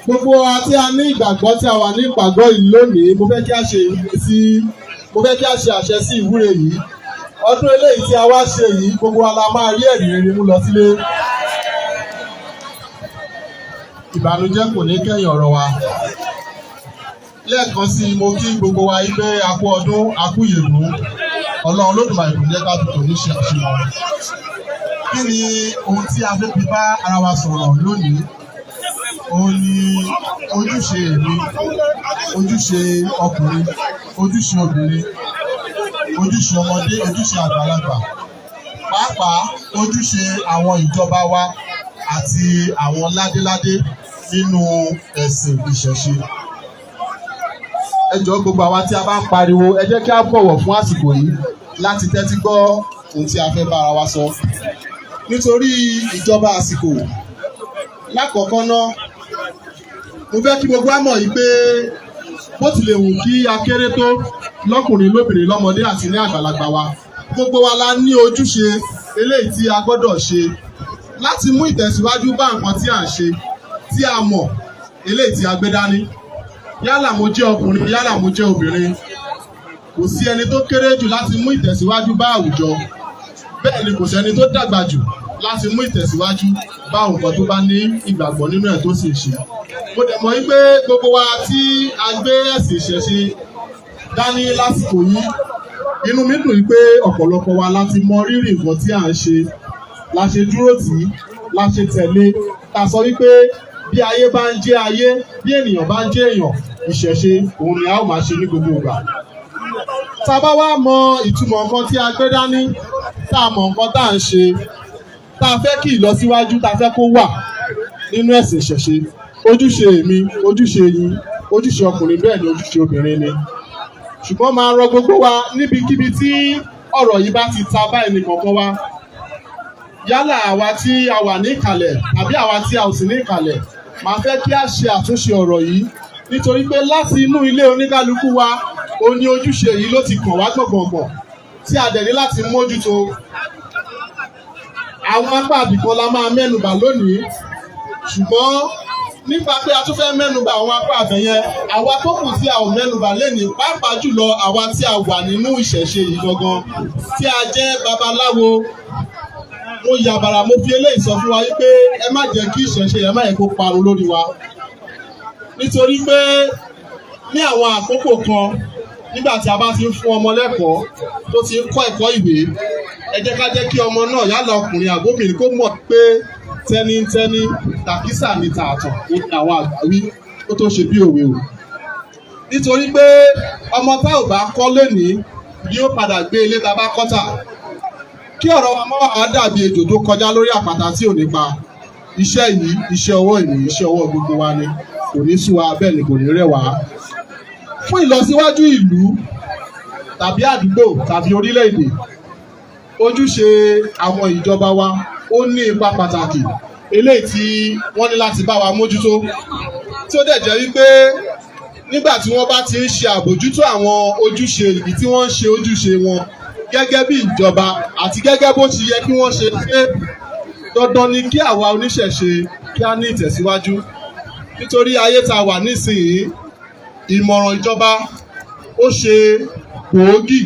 Gbogbo wa tí a ní ìgbàgbọ́ tí a wà ní ìpàgọ́ yìí lónìí, mo fẹ́ kí a ṣe àṣẹ sí ìwúre yìí. Ọdún eléyìí tí a wá ṣe yìí, gbogbo wa la máa rí ẹ̀rí rere mú lọ sílé. Ìbànújẹ́ kò ní kẹ́yìn ọ̀rọ̀ wa. Lẹ́ẹ̀kan sí mo kí gbogbo wa yìí pé a kú ọdún, a kú ìyèdún. Ọlọ́run Olódùmarè kò jẹ́ ká fi tòní ṣe àṣemọ. Kí ni ohun tí a fẹ́ fi bá ara wa sọ̀rọ̀ lónìí? Òun ni ojúṣe mi, ojúṣe ọkùnrin, ojúṣe obìnrin, ojúṣe ọmọdé, ojúṣe àgbàlagbà. Pàápàá ojúṣe àwọn ìjọba wa àti àwọn ládéládé nínú ẹ̀sìn ìṣẹ̀ṣe. Ẹ jọ̀ọ́ gbogbo àwa tí a bá ń pariwo, ẹ jẹ́ kí a bọ̀wọ̀ fún àsìkò yìí láti tẹ́tí gbọ́ ohun tí a fẹ́ bá ara wa sọ. Nítorí ìjọba àsìkò, lákọ̀ọ́kọ́ náà, mo fẹ́ kí gbogbo wa mọ̀ yìí pé bó tilẹ̀ wù kí a kéré tó lọ́kùnrin, lóbìnrin, lọ́mọdé àti ní àgbàlagbà wa, gbogbo wa la ní ojúṣe eléyìí tí a gbọ́dọ̀ ṣe láti mú ìtẹ̀síwájú bá nǹkan tí à ń ṣe, tí a mọ̀, eléyìí tí a gbé dání. Yálà mo jẹ́ ọkùnrin, yálà mo jẹ́ obìnrin, kò sí ẹni tó kéré jù láti mú ìtẹ̀síwájú bá àwùjọ. Bẹ́ẹ̀ ni kò sẹ́ni tó dàgbà jù láti mú ìtẹ̀síwájú bá nǹkan tó bá ní ìgbàgbọ́ nínú ẹ̀ tó sì ṣe. Mo dẹ̀ mọ̀ wípé gbogbo wa tí a gbé ẹ̀sìn ìṣẹ̀ṣe dání lásìkò yìí, inú mi dùn wípé ọ̀pọ̀lọpọ̀ wa láti mọ rírì nǹkan tí à ń ṣe, la ṣe dúró tì í, la ṣe tẹ̀lé, ta sọ wípé bí ayé bá ń jẹ́ ayé, bí ènìyàn bá ń jẹ́ èèyàn, ìṣẹ̀ṣe òun ni a ó máa ṣe ní gbogbo ìgbà. Tá a bá wá mọ ìtumọ̀ nǹkan tí a gbé dání, tá a mọ nǹkan tá à ń ṣe, tá a fẹ́ kí ìlọsíwájú tá a fẹ́ kó wà nínú ẹ̀sìn ìṣẹ̀ṣe, ojúṣe mi, ojúṣe yín, ojúṣe ọkùnrin bẹ́ẹ̀ ni ojúṣe obìnrin ni. Ṣùgbọ́n máa rọ gbogbo wa níbikíbi tí ọ̀rọ̀ yìí bá ti ta báyìí nìkankan wa. Yálà àwa tí a wà ní ìkàlẹ̀ àbí àwa tí a ò sí ní ìkàlẹ̀, màá fẹ́ kí a ṣe àtúnṣe ọ̀rọ̀ yìí, nítorí pé láti inú ilé oníkálukú wa, ó ní ojúṣe yìí ló ti kàn wá gbọ̀ngbọ̀ngbọ̀n tí a dẹ̀ ní láti mójútó. Àwọn apá àbìkan la máa mẹ́nubà lónìí, ṣùgbọ́n nípa pé a tún fẹ́ mẹ́nubà àwọn apá àbẹ̀yẹn, àwa tó kù tí a ò mẹ́nubà lénìí, pàápàá jùlọ àwa tí a wà nínú ìṣẹ̀ṣe yìí gangan, tí a jẹ́ babaláwo. Mo yàbàrà mo fi eléyìí sọ fún wa wípé ẹ má jẹ́ kí ìṣẹ̀ṣe ẹ má yẹ kó parun lórí wa. Nítorí pé ní àwọn àkókò kan, nígbà tí a bá ti ń fún ọmọ lẹ́kọ̀ọ́ tó ti ń kọ́ ẹ̀kọ́ ìwé, ẹ jẹ́ ká jẹ́ kí ọmọ náà yálà ọkùnrin àbóbìnrin kó mọ̀ pé tẹ́nítẹ́ní tàkísà ní tààtàn ó ní àwọn àgbà wí kó tó ṣe bí òwe o. Nítorí pé ọmọ tá ò bá kọ́ lónìí ni ó padà gbé ilé tá a bá kọ́ tà. Kí ọ̀rọ̀ wa mọ́ wàá dàbí ejò tó kọjá lórí àpáta tí ò ní pa. Iṣẹ́ yìí, iṣẹ́ ọwọ́ ìlú, iṣẹ́ ọwọ́ gbogbo wa ni, kò ní sú wa, bẹ́ẹ̀ ni kò ní rẹ̀ wá. Fún ìlọsíwájú ìlú tàbí àdúgbò tàbí orílẹ̀-èdè, ojúṣe àwọn ìjọba wa ó ní ipa pàtàkì eléyìí tí wọ́n ní láti bá wa mójútó, tí ó dẹ̀ jẹ́ wípé nígbà tí wọ́n bá ti ń ṣe àbójútó àwọn ojúṣe ìdí tí wọ́n ń ṣe ojúṣe wọn gẹ́gẹ́ bí ìjọba àti gẹ́gẹ́ bó ti yẹ kí wọ́n ṣe pé dandan ni kí àwa oníṣẹ̀ṣe kí á ní ìtẹ̀síwájú. Nítorí ayé tá a wà nísìnyí, ìmọ̀ràn ìjọba ó ṣe gbòógì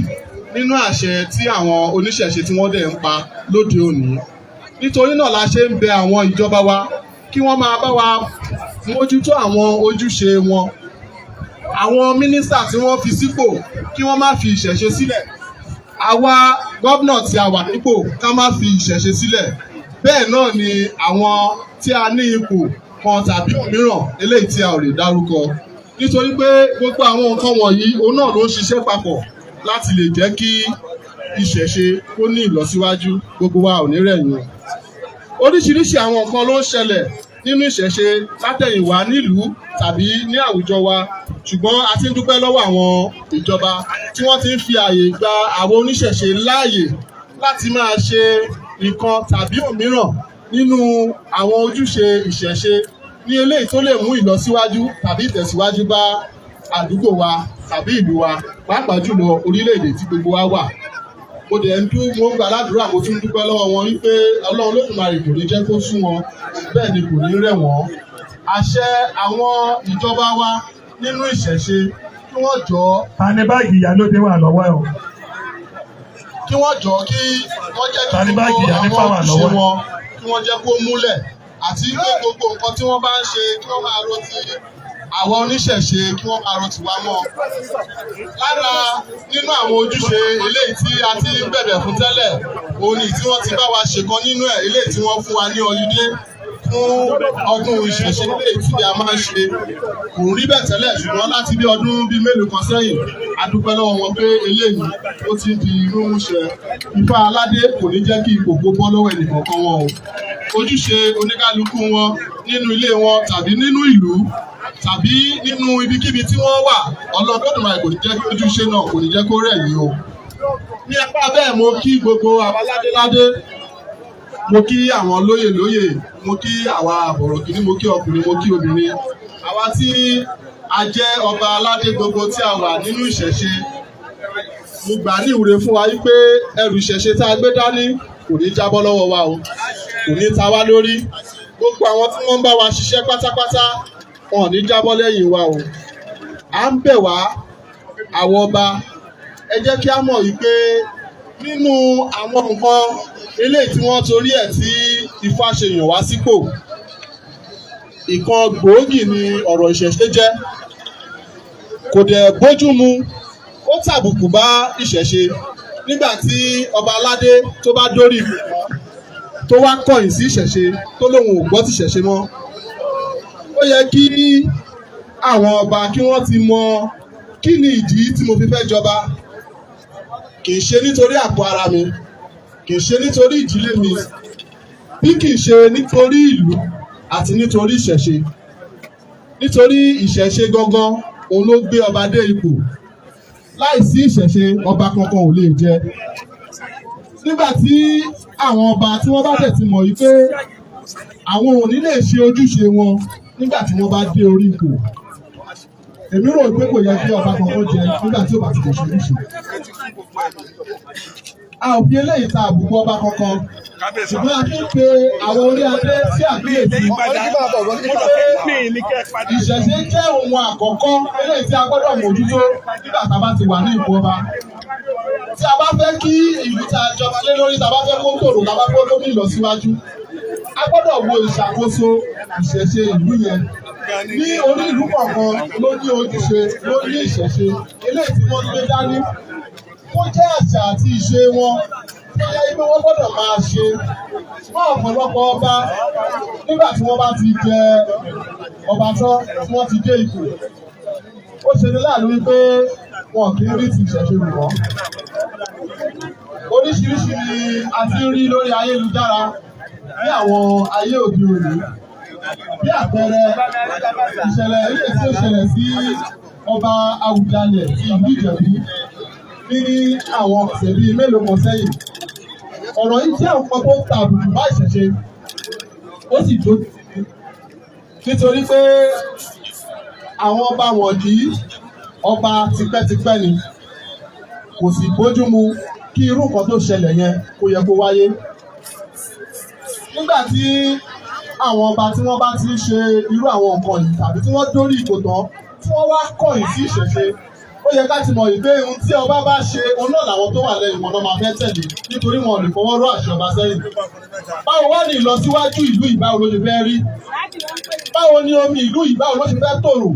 nínú àṣẹ tí àwọn oníṣẹ̀ṣe tí wọ́n dẹ̀ ń pa lóde òní. Nítorí náà la ṣe ń bẹ àwọn ìjọba wa kí wọ́n máa bá wa mójútó àwọn ojúṣe wọn. Àwọn mínísítà tí wọ́n fi sípò kí wọ́n má fi ìṣẹ̀ṣe sílẹ̀. Àwa gómìnà tí a wà nípò ká má fi ìṣẹ̀ṣe sílẹ̀. Bẹ́ẹ̀ náà ni àwọn tí a ní ipò kan tàbí òmíràn eléyìí tí a ò lè dárúkọ. Nítorí pé gbogbo àwọn nǹkan wọ̀nyí òun náà ló ń ṣiṣẹ́ papọ̀ láti lè jẹ́ kí ìṣẹ̀ṣe kó ní ìlọsíwájú, gbogbo wa ò ní rẹ̀yìn. Oríṣiríṣi àwọn nǹkan ló ń ṣẹlẹ̀ nínú ìṣẹ̀ṣe látẹ̀yìnwá nílùú tàbí ní àwùjọ wa, ṣùgbọ́n a ti ń dúpẹ́ lọ́wọ́ àwọn ìjọba tí wọ́n ti ń fi ààyè gba àwọn oníṣẹ̀ṣe láàyè láti máa ṣe nǹkan tàbí òmíràn nínú àwọn ojúṣe ìṣẹ̀ṣe ní eléyìí tó lè mú ìlọsíwájú tàbí ìtẹ̀síwájú bá àdúgbò wa tàbí ìlú wa, pàápàá jùlọ orílẹ̀-èdè tí gbogbo wa wà. Mo dẹ̀ ń mo ń gbàládùúrà, mo tún dúpẹ́ lọ́wọ́ wọn wípé Ọlọ́run Olódùmarè kò ní jẹ́ kó sú wọn, bẹ́ẹ̀ ni kò ní rẹ̀ wọ́n. Àṣẹ àwọn ìjọba wa nínú ìṣẹ̀ṣe kí wọ́n jọ. Ta ni báàgì ìyálóde wà lọ́wọ́ ẹ̀ o? Kí wọ́n jọ kí wọ́n jẹ́ kí gbogbo àwọn ojúṣe wọn kí wọ́n jẹ́ kó múlẹ̀, àti pé gbogbo nǹkan tí wọ́n bá ń ṣe kí wọ́n máa ro ti àwọn oníṣẹ̀ṣe kí wọ́n máa ro tiwa mọ́. Lára nínú àwọn ojúṣe eléyìí tí a ti ń bẹ̀bẹ̀ fún tẹ́lẹ̀, òun ni tí wọ́n ti bá wa ṣe kan nínú ẹ̀, eléyìí tí wọ́n fún wa ní ọlídé fún ọdún ìṣẹ̀ṣe eléyìí tí a máa ń ṣe. Kò rí bẹ́ẹ̀ tẹ́lẹ̀, ṣùgbọ́n láti bí ọdún bíi mélòó kan sẹ́yìn, a dúpẹ́ lọ́wọ́ wọn pé eléyìí ó ti di mímúṣẹ. Ifá aládé kò ní jẹ́ kí ipò gbó bọ́ lọ́wọ́ ẹnìkọ̀ọ̀kan wọn o. Ojúṣe oníkálukú wọn nínú ilé wọn tàbí nínú ìlú tàbí nínú ibikíbi tí wọ́n wà, Ọlọ́run Olódùmarè kò ní jẹ́ kí ojúṣe náà kò ní jẹ́ kó rẹ̀ yín o. Ní apá bẹ́ẹ̀ mo kí gbogbo àwọn ládéládé, mo kí àwọn lóyè, mo kí àwa àbọ̀rọ̀kìnní, mo kí ọkùnrin, mo kí obìnrin. Àwa tí a jẹ́ ọba aládé gbogbo tí a wà nínú ìṣẹ̀ṣe, mo gbà ní ìwúre fún wa wípé ẹrù ìṣẹ̀ṣe tá a gbé dání kò ní jábọ́ lọ́wọ́ wa o, kò ní ta wá lórí. Gbogbo àwọn tí wọ́n ń bá wa ṣiṣẹ́ pátápátá wọn ò ní jábọ́ lẹ́yìn wa o. À ń bẹ̀ wá àwọn ọba, ẹ jẹ́ kí á mọ̀ wípé nínú àwọn nǹkan eléyìí tí wọ́n torí ẹ̀ tí Ifá ṣe yàn wá sípò, ìkan gbòógì ni ọ̀rọ̀ ìṣẹ̀ṣe jẹ́. Kò dẹ̀ bójú mu, ó tàbùkù bá ìṣẹ̀ṣe nígbà tí ọba aládé tó bá dórí ipò tó wá kọ̀yìn sí ìṣẹ̀ṣe tó lóun ò gbọ́ ti ìṣẹ̀ṣe mọ́. Ó yẹ kí àwọn ọba kí wọ́n ti mọ kí ni ìdí tí mo fi fẹ́ jọba. Kì í ṣe nítorí àpò ara mi, kì í ṣe nítorí ìdílé mi, bí kì í ṣe nítorí ìlú àti nítorí ìṣẹ̀ṣe. Nítorí ìṣẹ̀ṣe gangan òun ló gbé ọba dé ipò. Láìsí ìṣẹ̀ṣe ọba kankan ò lè jẹ. Nígbà tí àwọn ọba tí wọ́n bá tẹ̀ ti mọ̀ yìí pé àwọn ò ní lè ṣe ojúṣe wọn nígbà tí wọ́n bá dé orí ipò, èmi rò pé kò yẹ kí ọba kankan jẹ nígbà tí ó bá ti lè ṣe ojúṣe. A ò fi eléyìí ta àbùkù ọba kankan, ṣùgbọ́n a fi ń pe àwọn orí adé sí àkíyèsí. Ìṣẹ̀ṣe jẹ́ ohun àkọ́kọ́ eléyìí tí a gbọ́dọ̀ mójútó nígbà tá a bá ti wà ní ipò ọba. Tí a bá fẹ́ kí ìlú tá a jọba lé lórí, tá a bá fẹ́ kó tòrò, tá a bá fẹ́ kó ní ìlọsíwájú, a gbọ́dọ̀ wo ìṣàkóso ìṣẹ̀ṣe ìlú yẹn. Ní orí ìlú kọ̀ọ̀kan ló ní ojúṣe, ló ní ìṣẹ̀ṣe eléyìí tí wọ́n gbé dání. Ó jẹ́ àṣà àti ìṣe wọn tó yẹ pé wọ́n gbọ́dọ̀ máa ṣe. Fún ọ̀pọ̀lọpọ̀ ọba nígbà tí wọ́n bá ti jẹ ọba tán tí wọ́n ti dé ipò, ó ṣe ní láàánú wípé wọn kì í rí ti ìṣẹ̀ṣe rù wọ́n. Oríṣiríṣi ni a ti ń rí lórí ayélujára ní àwọn ayé òde òní. Bí àpẹẹrẹ ìṣẹ̀lẹ̀ ilé tí ó ṣẹlẹ̀ sí ọba Awùjalẹ̀ ti ìlú Ìjẹ̀bú ní àwọn ọ̀sẹ̀ bíi mélòó kan sẹ́yìn. Ọ̀rọ̀ yìí jẹ́ nǹkan tó ta àbùkù bá ìṣẹ̀ṣe, ó sì jó nítorí pé àwọn ọba wọ̀nyí ọba tipẹ́tipẹ́ ni, kò sì bójú mu kí irú nǹkan tó ṣẹlẹ̀ yẹn kó yẹ kó wáyé. Nígbà tí àwọn ọba tí wọ́n bá ti ń ṣe irú àwọn nǹkan yìí tàbí tí wọ́n dórí ipò tán tí wọ́n wá kọ̀yìn sí ìṣẹ̀ṣe, ó yẹ ká ti mọ̀ ìgbé ohun tí ọba bá ṣe òun náà làwọn tó wà lẹ́yìn wọn máa fẹ́ tẹ̀lé nítorí wọn ò lè fọwọ́ rọ́ àṣẹ ọba sẹ́yìn. Báwo wá ní ìlọsíwájú ìlú yìí báwo ló ṣe fẹ́ rí? Báwo ni omi ìlú yìí báwo ló ṣe fẹ́ tòrò?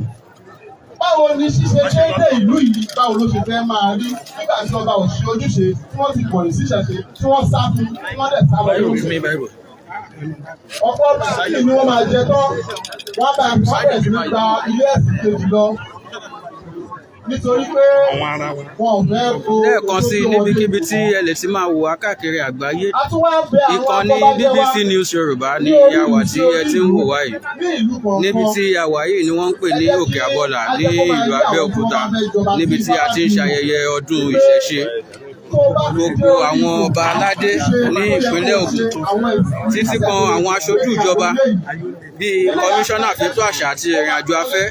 Báwo ni ṣíṣe déédéé ìlú yìí báwo ló ṣe fẹ́ máa rí nígbà tí ọba ò ṣe ojúṣe tí wọ́n ti pọ̀lì síṣẹ̀ṣe tí wọ́n sá fún tí wọ́n dẹ̀ sá lọ lóṣù. Ọ̀pọ̀ báńkì ni wọ́n máa jẹ tán wọ́n bá bẹ̀rẹ̀ sí ní gba ilé ẹ̀sìn kejì lọ nítorí pé wọn ò fẹ́ bo lẹ́ẹ̀kan sí níbikíbi tí ẹ lè ti máa wò wá káàkiri àgbáyé ìkànnì BBC News Yorùbá ní ìyàwó tí ẹ ti ń wò wá yìí níbi tí ìyàwó yìí ni wọ́n ń pè ní Òkè Àbọ̀là ní ìlú Abẹ́òkúta níbi tí a ti ń ṣayẹyẹ ọdún ìṣẹ̀ṣe. Gbogbo àwọn ọba aládé ní ìpínlẹ̀ Ògùn títí kan àwọn aṣojú ìjọba bíi kọmíṣánná fẹ́tò àṣà àti ìrìn àjò afẹ́,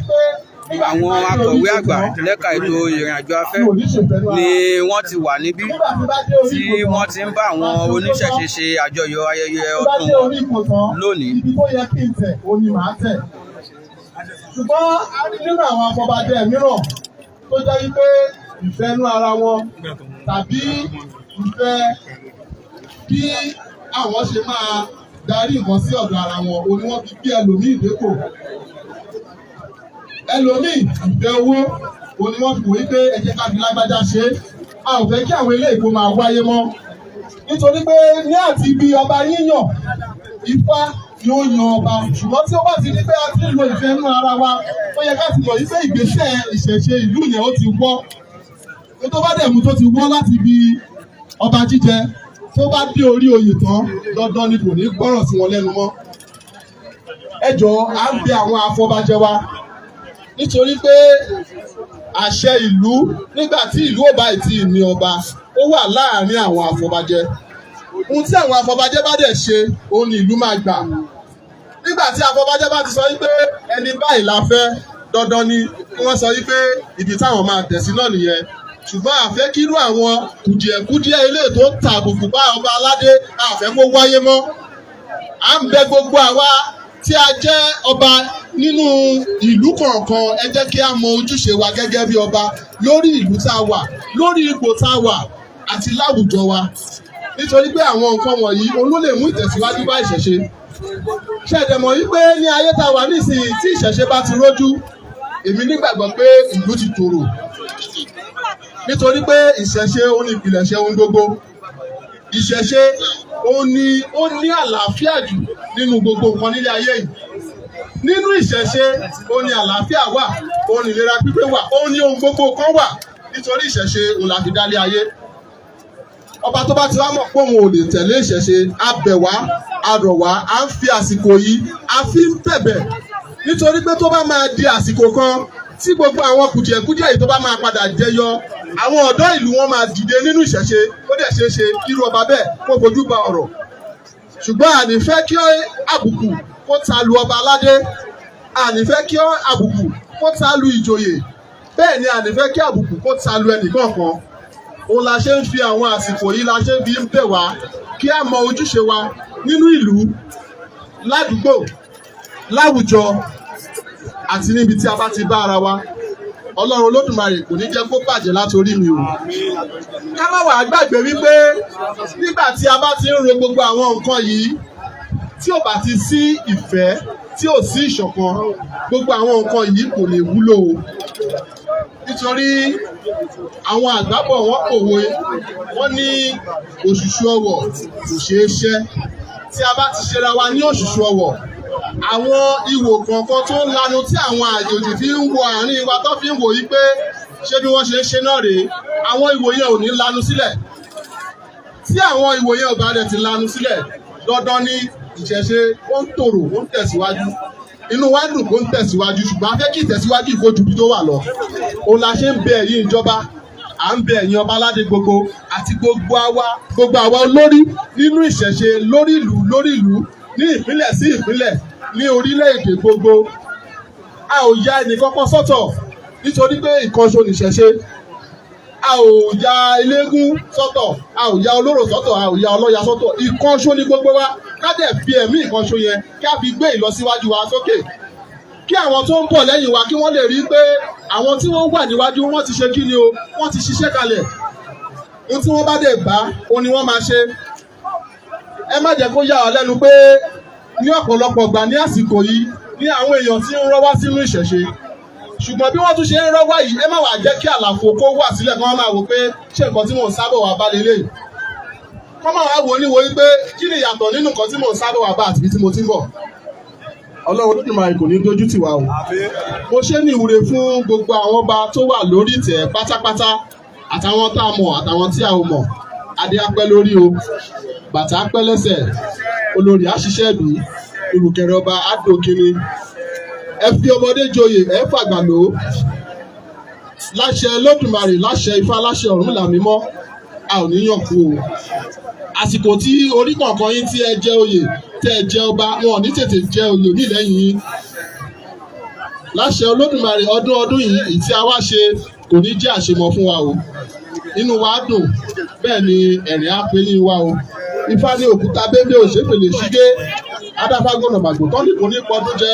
àwọn akọ̀wé àgbà lẹ́ka ètò ìrìn àjò afẹ́ ni wọ́n ti wà níbí tí wọ́n ti ń bá àwọn oníṣẹ̀ṣe ṣe àjọyọ̀ ayẹyẹ ọdún lónìí. Ṣùgbọ́n nínú àwọn afọbajẹ mìíràn tó jẹ́ wípé ìfẹ́ inú ara wọn tàbí ìfẹ́ bí àwọn ṣe máa darí nǹkan sí ọ̀dọ̀ ara wọn òun ni wọ́n fi bí ẹlòmíì dépò. Ẹlòmíì ìfẹ́ owó òun ni wọ́n fi wòye pé ẹ jẹ́ ká fi lágbájá ṣe é. A ò fẹ́ kí àwọn eléyìí kó máa wáyé mọ́ nítorí pé ní àti ibi ọba yíyàn Ifá ni ó yan ọba, ṣùgbọ́n tí ó bá ti ní pé a ti ń lo ìfẹ́ inú ara wa ó yẹ ká ti mọ̀ yí pé ìgbésẹ̀ ìṣẹ̀ṣe ìlú yẹn ó ti wọ́. Tó bá dẹ̀ mú tó ti wọ́ láti ibi ọba jíjẹ tó bá dé orí oyè tán dandan ni kò ní gbọ́rọ̀ sí wọn lẹ́nu mọ́. Ẹ jọ̀ọ́ à ń bẹ àwọn afọbajẹ wa nítorí pé àṣẹ ìlú nígbà tí ìlú ò bá ti ní ọba ó wà láàárín àwọn afọbajẹ. Ohun tí àwọn afọbajẹ bá dẹ̀ ṣe òun ni ìlú máa gbà. Nígbà tí afọbajẹ bá ti sọ wípé ẹni báyìí la fẹ́ dandan ni wọ́n sọ wípé ibi táwọn máa tẹ̀ sí náà nìyẹn. Ṣùgbọ́n àfẹ́ kírú àwọn kùdìẹ̀kùdìẹ̀ ilé tó ń ta àbùkù bá ọba aládé àfẹ́ kó wáyé mọ́. À ń bẹ gbogbo àwa tí a jẹ́ ọba nínú ìlú kọ̀ọ̀kan ẹ jẹ́ kí a mọ ojúṣe wa gẹ́gẹ́ bí ọba lórí ìlú tá a wà, lórí ipò tá a wà àti láwùjọ wa. Nítorí pé àwọn nǹkan wọ̀nyí òun ló lè mú ìtẹ̀síwájú bá ìṣẹ̀ṣe. Ṣé ẹ dẹ̀ mọ̀ wípé ní ayé tá a wà nísìnyí tí ìṣẹ̀ṣe bá ti rójú, èmi nígbàgbọ́ pé ìlú ti tòrò. Nítorí pé ìṣẹ̀ṣe òun ni ìpìlẹ̀ṣẹ̀ ohun gbogbo. Ìṣẹ̀ṣe òun ni ó ní àlàáfíà jù nínú gbogbo nǹkan nílé ayé yìí. Nínú ìṣẹ̀ṣe òun ni àlàáfíà wà, òun ni ìlera pípé wà, òun ni ohun gbogbo kan wà. Nítorí ìṣẹ̀ṣe òun la fi dálé ayé. Ọba tó bá ti wá mọ̀ pé òun ò lè tẹ̀lé ìṣẹ̀ṣe, a bẹ̀ wá, a rọ̀ wá, a ń fi àsìkò yìí, a fi ń bẹ̀bẹ̀. Nítorí pé tó bá máa di àsìkò kan tí gbogbo àwọn kùdìẹ̀kùdìẹ̀ yìí tó bá máa padà jẹyọ, àwọn ọ̀dọ́ ìlú wọn máa dìde nínú ìṣẹ̀ṣe, ó dẹ̀ ṣeé ṣe kí irú ọba bẹ́ẹ̀ kó fojú ba ọ̀rọ̀. Ṣùgbọ́n àní fẹ́ kí àbùkù kó ta lu ọba aládé, àní fẹ́ kí àbùkù kó ta lu ìjòyè, bẹ́ẹ̀ ni àní fẹ́ kí àbùkù kó ta lu ẹnìkọ̀ọ̀kan. Òun la ṣe ń fi àwọn àsìkò yìí la ṣe ń fi ń bẹ̀ wá kí a mọ ojúṣe wa nínú ìlú, ládùúgbò, láwùjọ àti níbi tí a bá ti bá ara wa. Ọlọ́run Olódùmarè kò ní jẹ́ kó bàjẹ́ látorí mi o. Ká má wàá gbàgbé wípé nígbà tí a bá ti ń ro gbogbo àwọn nǹkan yìí tí ò bá ti sí ìfẹ́ tí ò sí ìṣọ̀kan, gbogbo àwọn nǹkan yìí kò lè wúlò o. Nítorí àwọn àgbàbọ̀ wọn pòwe wọ́n ní òṣùṣù ọwọ̀ kò ṣeé ṣẹ́. Tí a bá ti ṣera wa ní òṣùṣù ọwọ̀, àwọn ìwò kọ̀ọ̀kan tó ń lanu tí àwọn àjòjì fi ń wo àárín wa tó fi ń wò yí pé ṣé bí wọ́n ṣe ń ṣe náà rèé, àwọn ìwò yẹn ò ní lanu sílẹ̀. Tí àwọn ìwò yẹn ò bá dẹ̀ ti lanu sílẹ̀, dandan ni ìṣẹ̀ṣe ó ń tòrò, ó ń tẹ̀síwájú. Inú wa dùn kó ń tẹ̀síwájú, ṣùgbọ́n a fẹ́ kí ìtẹ̀síwájú ìfojú bí tó wà lọ. Òun la ṣe ń bẹ ẹ̀yin ìjọba, à ń bẹ ẹ̀yin ọba aládé gbogbo àti gbogbo àwa olórí nínú ìṣẹ̀ṣe lórí ìlú ní ìpínlẹ̀ sí ìpínlẹ̀ ní orílẹ̀-èdè gbogbo. A ò ya ẹnìkankan sọ́tọ̀ nítorí pé ìkanṣo nìṣẹ̀ṣe. A ò ya eléégún sọ́tọ̀, a ò ya olóró sọ́tọ̀, a ò ya ọlọ́ya sọ́tọ̀. Ìkanṣo ni gbogbo wa, ká dẹ̀ fi ẹ̀mí ìkanṣo yẹn ká fi gbé ìlọsíwájú wa sókè. kí àwọn tó ń bọ̀ lẹ́yìn wa kí wọ́n lè rí pé àwọn tí wọ́n wà níwájú wọ́n ti ṣe kí ni o, wọ́n ti ṣiṣẹ́ kalẹ̀. Ohun tí wọ́n bá dẹ̀ bá òun ni wọ́n máa ṣe. Ẹ má jẹ́ kó yà wá lẹ́nu pé ní ọ̀pọ̀lọpọ̀ gbà ní àsìkò yìí ní àwọn èèyàn tí ń rọ́ wá sínú ìṣẹ̀ṣe. Ṣùgbọ́n bí wọ́n tún ṣe ń rọ́ wá yìí, ẹ má wàá jẹ́ kí àlàfo kó wà sílẹ̀ kí wọ́n máa wò pé ṣé nǹkan tí mò ń sábọ̀ wá bá lélẹ̀. Kọ́ máa wá wò níwò wípé kí ni ìyàtọ̀ nínú nǹkan tí mò ń sábọ̀ wá bá àti ibi tí mo ti ń bọ̀. Ọlọ́run Olódùmarè kò ní dójú tì wá o. Mo ṣe ní ìwúre fún gbogbo àwọn ọba tó wà lórí ìtẹ́ pátápátá, àtàwọn tá a mọ̀ àtàwọn tí a ò mọ̀. Adé á pẹ́ lórí o, bàtà á pẹ́ lẹ́sẹ̀, olórí á ṣiṣẹ́ bí, olùkẹrẹ ọba á dòkìnní. Ẹ fi ọmọdé joyè, ẹ fàgbà lò ó. Láṣẹ Olódùmarè, láṣẹ Ifá, láṣẹ Ọ̀rúnmìlà mímọ́, a ò ní yàn kú o. Àsìkò tí orí kọ̀ọ̀kan yín tí ẹ jẹ oyè, tẹ́ ẹ jẹ ọba, wọn ò ní tètè jẹ oyè ní lẹ́yìn yín. Láṣẹ Olódùmarè, ọdún yìí ìtí a wá ṣe kò ní jẹ́ àṣemọ fún wa o. Inú wa dùn, bẹ́ẹ̀ ni ẹ̀rín á pé yín wá o. Ifá ní òkúta bébé òṣèpèlè ṣígé, adáfágbọ̀nà màgbò tán ní kò ní pọdún jẹ,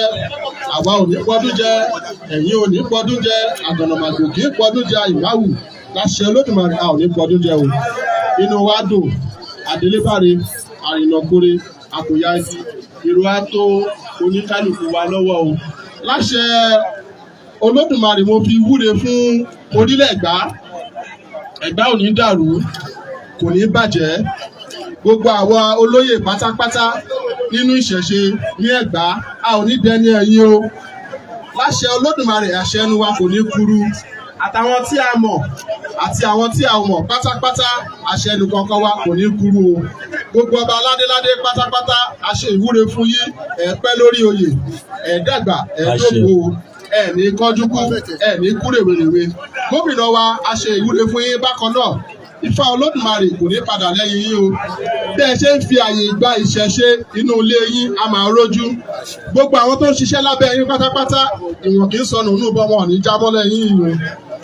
àwa ò ní pọdún jẹ, ẹ̀yin ò ní pọdún jẹ, àgànà màgbò kì í pọdún jẹ ìmáwù. Láṣẹ Olódùmarè, a ò ní pọdún jẹ o. Inú wa dùn, àdélébáre, àrìnàkore, àkòyá ẹtì, ìró á tó oníkálùkù wa lọ́wọ́ o. Láṣẹ Olódùmarè, mo fi wúre fún orílẹ̀ Ẹ̀gbá. Ẹ̀gbá ò ní dàrú, kò ní bàjẹ́. Gbogbo àwa olóyè pátápátá nínú ìṣẹ̀ṣe ní Ẹ̀gbá, a ò ní dẹni ẹ̀yìn o. Láṣẹ Olódùmarè, àṣẹ ẹnu wa kò ní kúrú. Àtàwọn tí a mọ̀ àti àwọn tí a ò mọ̀ pátápátá, àṣẹ ẹnu kankan wa kò ní kúrú o. Gbogbo ọba aládéládé pátápátá, a ṣe ìwúre fún yín, ẹ pẹ́ lórí oyè, ẹ dàgbà, ẹ dógbò, ẹ ní kánjú kú, ẹ ní kú rèwerèwe. Gómìnà wa, a ṣe ìwúre fún yín bákan náà. Ifá Olódùmarè kò ní padà lẹ́yìn yín o. Bí ẹ ṣe ń fi àyè gba ìṣẹ̀ṣe inú ilé yín, a máa rójú. Gbogbo àwọn tó ń ṣiṣẹ́ lábẹ́ yín pátápátá, ìwọ̀n kì í sọnù nínú bọ́ wọn ò ní jábọ́ lẹ́yìn yín o.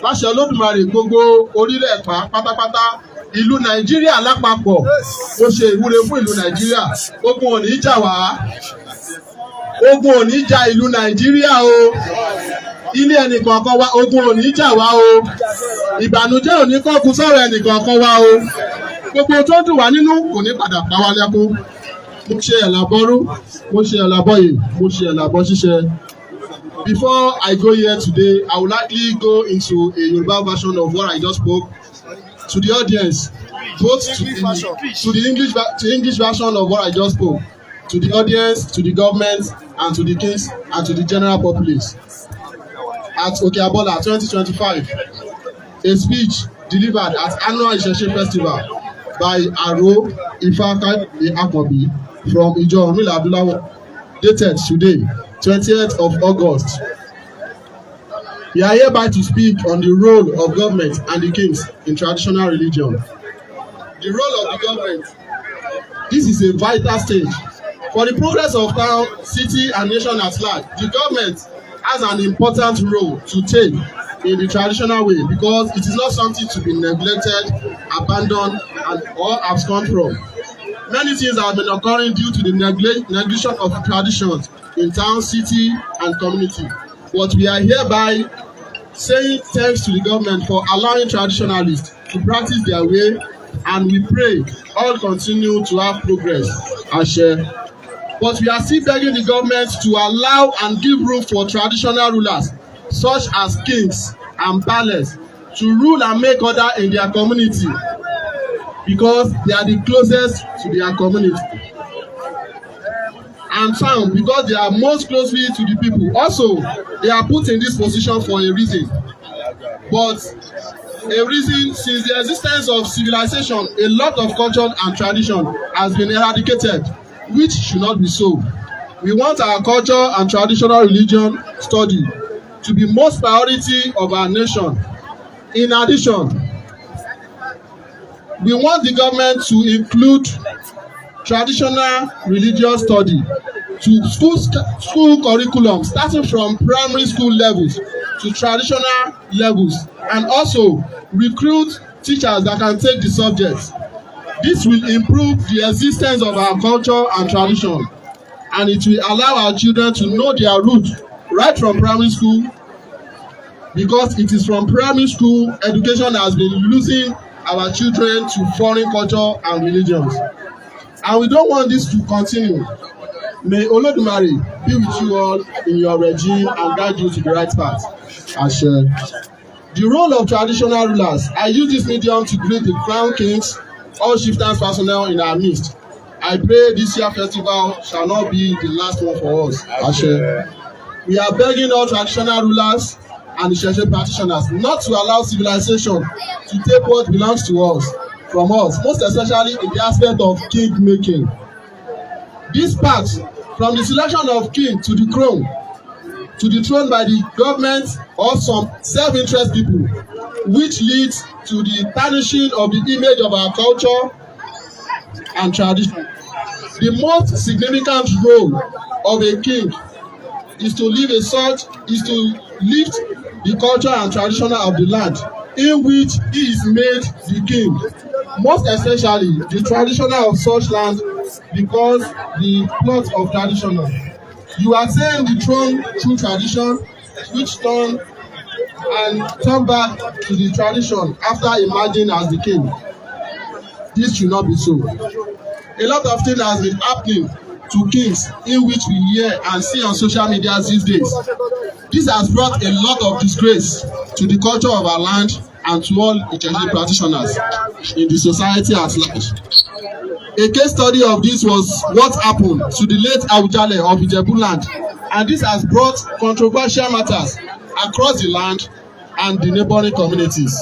Láṣẹ Olódùmarè, gbogbo orílẹ̀ Ẹ̀gbá pátápátá, ìlú Nàìjíríà lápapọ̀, ó ṣe ìwúre fún ìlú Nàìjíríà. Ogun ò ní jà wá. Ogun ò ní jà ìlú Nàìjíríà o. Ilé ẹnìkọ̀ọ̀kan wa, ogun ò ní jà wá o. Ìbànújẹ́ ò ní kọ́kù sọ̀rọ̀ ẹnìkọ̀ọ̀kan wa o. Gbogbo tó dùn wá nínú kò ní padà pa wá lẹ́kún. Mo ṣe ẹ̀làbọ́rú, mo ṣe ẹ̀làbọ́yè, mo ṣe ẹ̀làbọ́ ṣíṣe. Before I go here today, I would likely go into a Yoruba version of what I just spoke to the audience, both to the English version of what I just spoke, to the audience, to the government, and to the kings, and to the general populace. At Okeabola 2025, a speech delivered at annual Isese Festival by Aro Ifaka Akobi from Ijo Orunmila Adulawo, dated today, 20th of August. We are hereby to speak on the role of government and the kings in traditional religion. The role of the government. This is a vital stage for the progress of town, city, and nation at large. The government has an important role to take in the traditional way because it is not something to be neglected, abandoned, or absconded from. Many things have been occurring due to the neglection of traditions in town, city, and community. But we are hereby saying thanks to the government for allowing traditionalists to practice their way, and we pray all continue to have progress. Ashe. But we are still begging the government to allow and give room for traditional rulers, such as kings and palace, to rule and make order in their community, because they are the closest to their community. And town, because they are most closely to the people. Also, they are put in this position for a reason. But a reason, since the existence of civilization, a lot of culture and tradition has been eradicated, which should not be so. We want our culture and traditional religion study to be most priority of our nation. In addition, we want the government to include traditional religious study to school curriculum, starting from primary school levels to traditional levels, and also recruit teachers that can take the subjects. This will improve the existence of our culture and tradition, and it will allow our children to know their roots right from primary school, because it is from primary school education has been losing our children to foreign culture and religions. And we don't want this to continue. May Olodumare be with you all in your regime and guide you to the right path. Ashe. The role of traditional rulers. I use this medium to greet the crown kings, all chieftains personnel in our midst. I pray this year's festival shall not be the last one for us. Ashe. We are begging all traditional rulers and the Sheshe practitioners not to allow civilization to take what belongs to us from us, most especially in the aspect of king making. This part, from the selection of king to the throne by the government or some self-interest people, which leads to the tarnishing of the image of our culture and tradition. The most significant role of a king is to lift the culture and tradition of the land in which he is made the king, most especially the traditional of such land, because the plot of traditional. You are saying the throne through tradition, which turn back to the tradition after emerging as the king. This should not be so. A lot of things has been happening to kings in which we hear and see on social media these days. This has brought a lot of disgrace to the culture of our land and to all Icheshe practitioners in the society at large. A case study of this was what happened to the late Awujale of Ijebu land, and this has brought controversial matters across the land and the neighboring communities.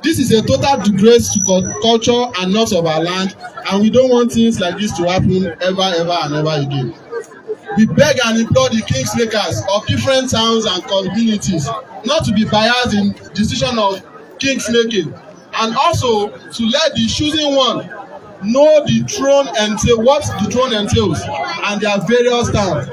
This is a total disgrace to culture and norms of our land, and we don't want things like this to happen ever again. We beg and implore the kingsmakers of different towns and communities not to be biased in decision of kingsmaking, and also to let the choosing one know what the throne entails and their various terms.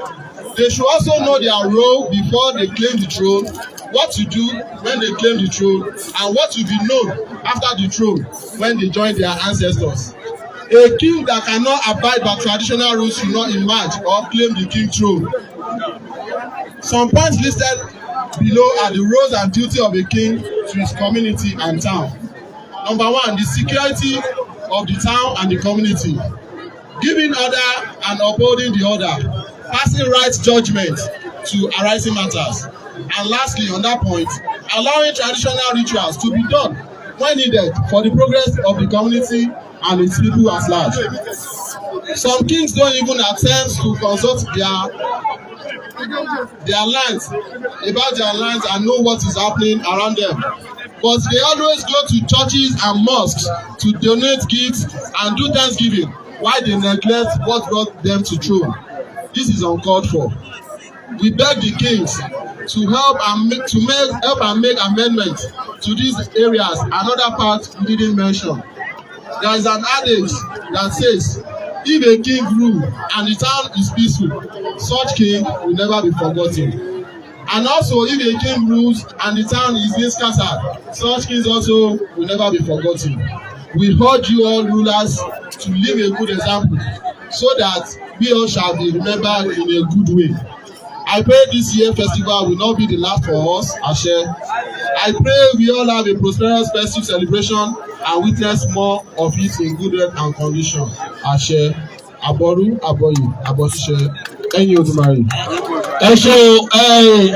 They should also know their role before they claim the throne, what to do when they claim the throne, and what to be known after the throne when they join their ancestors. A king that cannot abide by traditional rules should not emerge or claim the king throne. Some points listed below are the roles and duty of a king to his community and town. Number one, the security of the town and the community, giving order and upholding the order, passing right judgment to arising matters, and lastly, on that point, allowing traditional rituals to be done when needed for the progress of the community and its people at large. Some kings don't even attempt to consult their lands and know what is happening around them, but they always go to churches and mosques to donate gifts and do thanksgiving while they neglect what brought them to throne. This is uncalled for. We beg the kings to help and make amendments to these areas and other parts we didn't mention. There is an adage that says, if a king rule and the town is peaceful, such king will never be forgotten. And also, if a king rules and the town is being scattered, such kings also will never be forgotten. We urge you all rulers to live a good example so that we all shall be remembered in a good way. I pray this year festival will not be the last for us, Ashe. I pray we all have a prosperous festive celebration and witness more of it in good health and condition. Ashe. Aboru, Aboyi, Abosise, ẹ̀yin Olódùmarè. Ẹ ṣé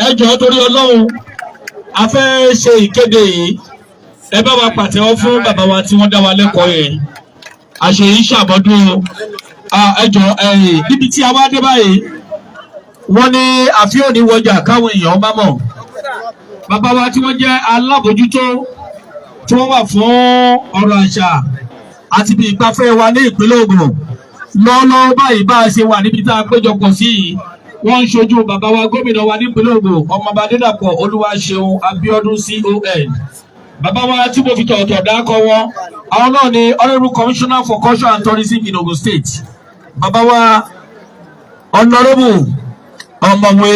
ẹ jọ̀ọ́ torí Ọlọ́run a fẹ́ ṣe ìkéde yìí. Ẹ bá wa pàtẹ́wọ́ fún bàbá wa tí wọ́n dá wa lẹ́kọ̀ọ́ yẹn. Àṣeyìí ṣàbọ̀dún ẹ jọ̀ọ́ níbi tí a wá dé báyìí. Wọ́n ní àfihàn ní wọjà káwọn èèyàn bá mọ̀. Bàbá wa tí wọ́n jẹ́ alábòjútó tí wọ́n wà fún ọ̀rọ̀ àṣà àti bí ìgbafẹ́ wa ní ìpínlẹ̀ Ògùn. Lọ́wọ́lọ́wọ́ báyìí bá a ṣe wà níbi tá a péjọpọ̀ sí yìí, wọ́n ń ṣojú bàbá wa gómìnà wa nípínlẹ̀ Ògùn, Ọmọọba Adédàpọ̀ Olúwaṣeun Abíọ́dún CON. Bàbá wa tí mo fi tọ̀ọ̀tọ̀ dákọ̀ wọn, àwọn náà ni Honourable Commissioner for Culture and Tourism in Ogun State. Bàbá wa Honourable Ọ̀mọ̀wé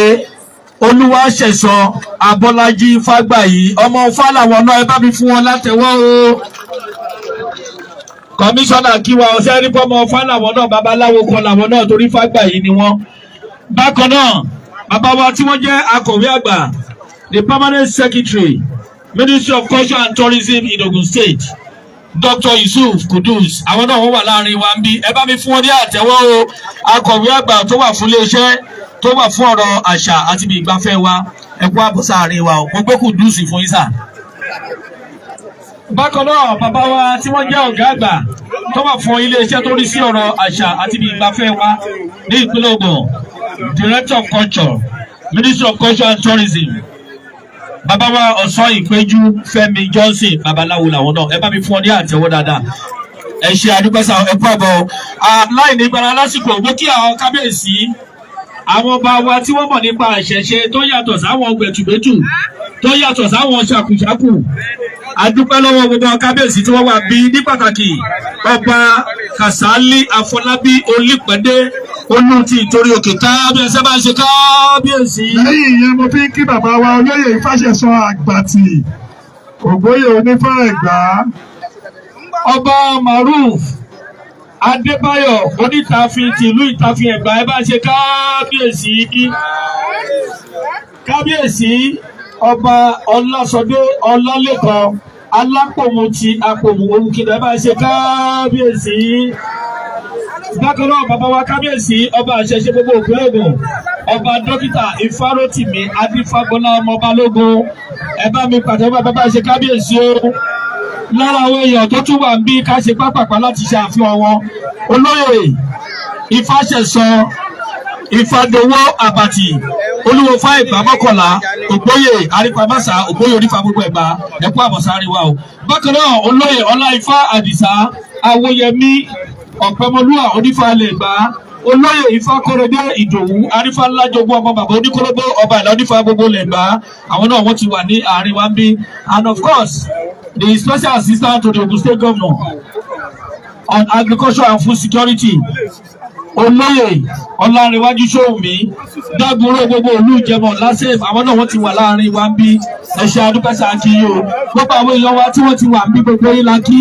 Olúwaṣẹ̀san Abọ́lájí Fágbàyí, ọmọ Ọ̀fà làwọn náà, ẹ bá mi fún wọn látẹ̀wọ́ o. Kọmíṣánná kí wa ọ̀sẹ̀ nípa ọmọ Ọ̀fà làwọn náà, babaláwo kan làwọn náà torí Fágbàyí ni wọ́n. Bákan náà bàbá wa tí wọ́n jẹ́ akọ̀wé àgbà the permanent secretary Ministry of Culture and Tourism in Ogun State Dr. Yusuf Kudus àwọn náà wọ́n wà láàrin wa ń bí ẹ bá mi fún wọn ní àtẹ́wọ́ o akọ̀wé àgbà tó wà fún iléeṣẹ́ tó wà fún ọ̀rọ̀ àṣà àti ibi ìgbafẹ́ wa ẹ kú àbọ̀ sáàrin wa o mo gbé Kudus fún yín sà. Bákan náà bàbá wa tí wọ́n jẹ́ ọ̀gá àgbà tó wà fún iléeṣẹ́ tó rí sí ọ̀rọ̀ àṣà àti ibi ìgbafẹ́ wa ní ìpínlẹ̀ Ògùn Director of Culture Ministry of Culture and Tourism bàbá wa ọ̀sán ìpéjú Fẹ́mi Johnson babaláwo làwọn náà ẹ bá mi fún ọ ní àtẹ́wọ́ dáadáa ẹ ṣe àdúpẹ́sà ẹ kú àbọ̀ láì ní gbára lásìkò mo kí àwọn kábíyèsí àwọn ọba wa tí wọ́n mọ̀ nípa ìṣẹ̀ṣe tó yàtọ̀ sáwọn gbẹ̀tùgbẹ̀tù tó yàtọ̀ sáwọn ṣàkùṣàkù adúpẹ́ lọ́wọ́ gbogbo kábíyèsí tí wọ́n wà bí ní pàtàkì ọba Kàsálí Afọlábí Olípẹ̀dé olú ti ìtorí òkè kábíyèsí bá ń ṣe kábíyèsí. lẹ́yìn ìyẹn mo fi ń kí bàbá wa olóyè Ifáṣẹ̀sọ Àgbàtì Ògbóyè Onífá Ẹ̀gbá. ọba Maruf Adébáyọ̀ Onítàfin tìlú Ìtàfin Ẹ̀gbá ẹ bá ń ṣe kábíyèsí. kábíyèsí ọba Ọlásọdé Ọlálẹ́kan Alápòmù ti Apòmù Olùkìdá ẹ bá ń ṣe kábíyèsí. Bákan náà bàbá wa kábíyèsí ọba àṣẹṣe gbogbo òpínlẹ̀ Ògùn ọba dókítà Ifárótìmí Adífágbọ́lá ọmọ Balógun ẹ bá mi pàtẹ́wọ́ bàbá ṣe kábíyèsí o. Lára àwọn èèyàn tó tún wà ń bí ká ṣe pápápá láti ṣe àfihàn wọn olóyè Ifáṣẹ̀sọ Ifádowó Àbàtì olúwo fún Ẹ̀gbá mọ́kànlá Ògbóyè Arípamásà Ògbóyè Onífà gbogbo Ẹ̀gbá ẹ̀kú àbọ̀sáre wa o. Bákan náà olóyè Ọláifá Àdìsá Awóyẹmí Ọ̀pẹ́mọlúwà Onífàlẹ̀ Ẹ̀gbá olóyè Ifákóredé Ìdòwú Arífáńlájogún ọmọ bàbá Oníkólóbó ọba ìlà Onífà gbogbo Ẹ̀gbá àwọn náà wọ́n ti wà ní àárín wa ń bí and of course the special assistant to the Ogun State Governor on agriculture and food security olóyè Ọlárẹ̀wájú Ṣóhùnmí dágbóró gbogbo olú Ìjẹ̀mọ̀ lásìf àwọn náà wọ́n ti wà láàrin wa ń bí ẹ̀ṣẹ̀ adúpẹ́sà kí yìí o gbogbo àwọn èèyàn wa tí wọ́n ti wà ń bí gbogbo yín la kí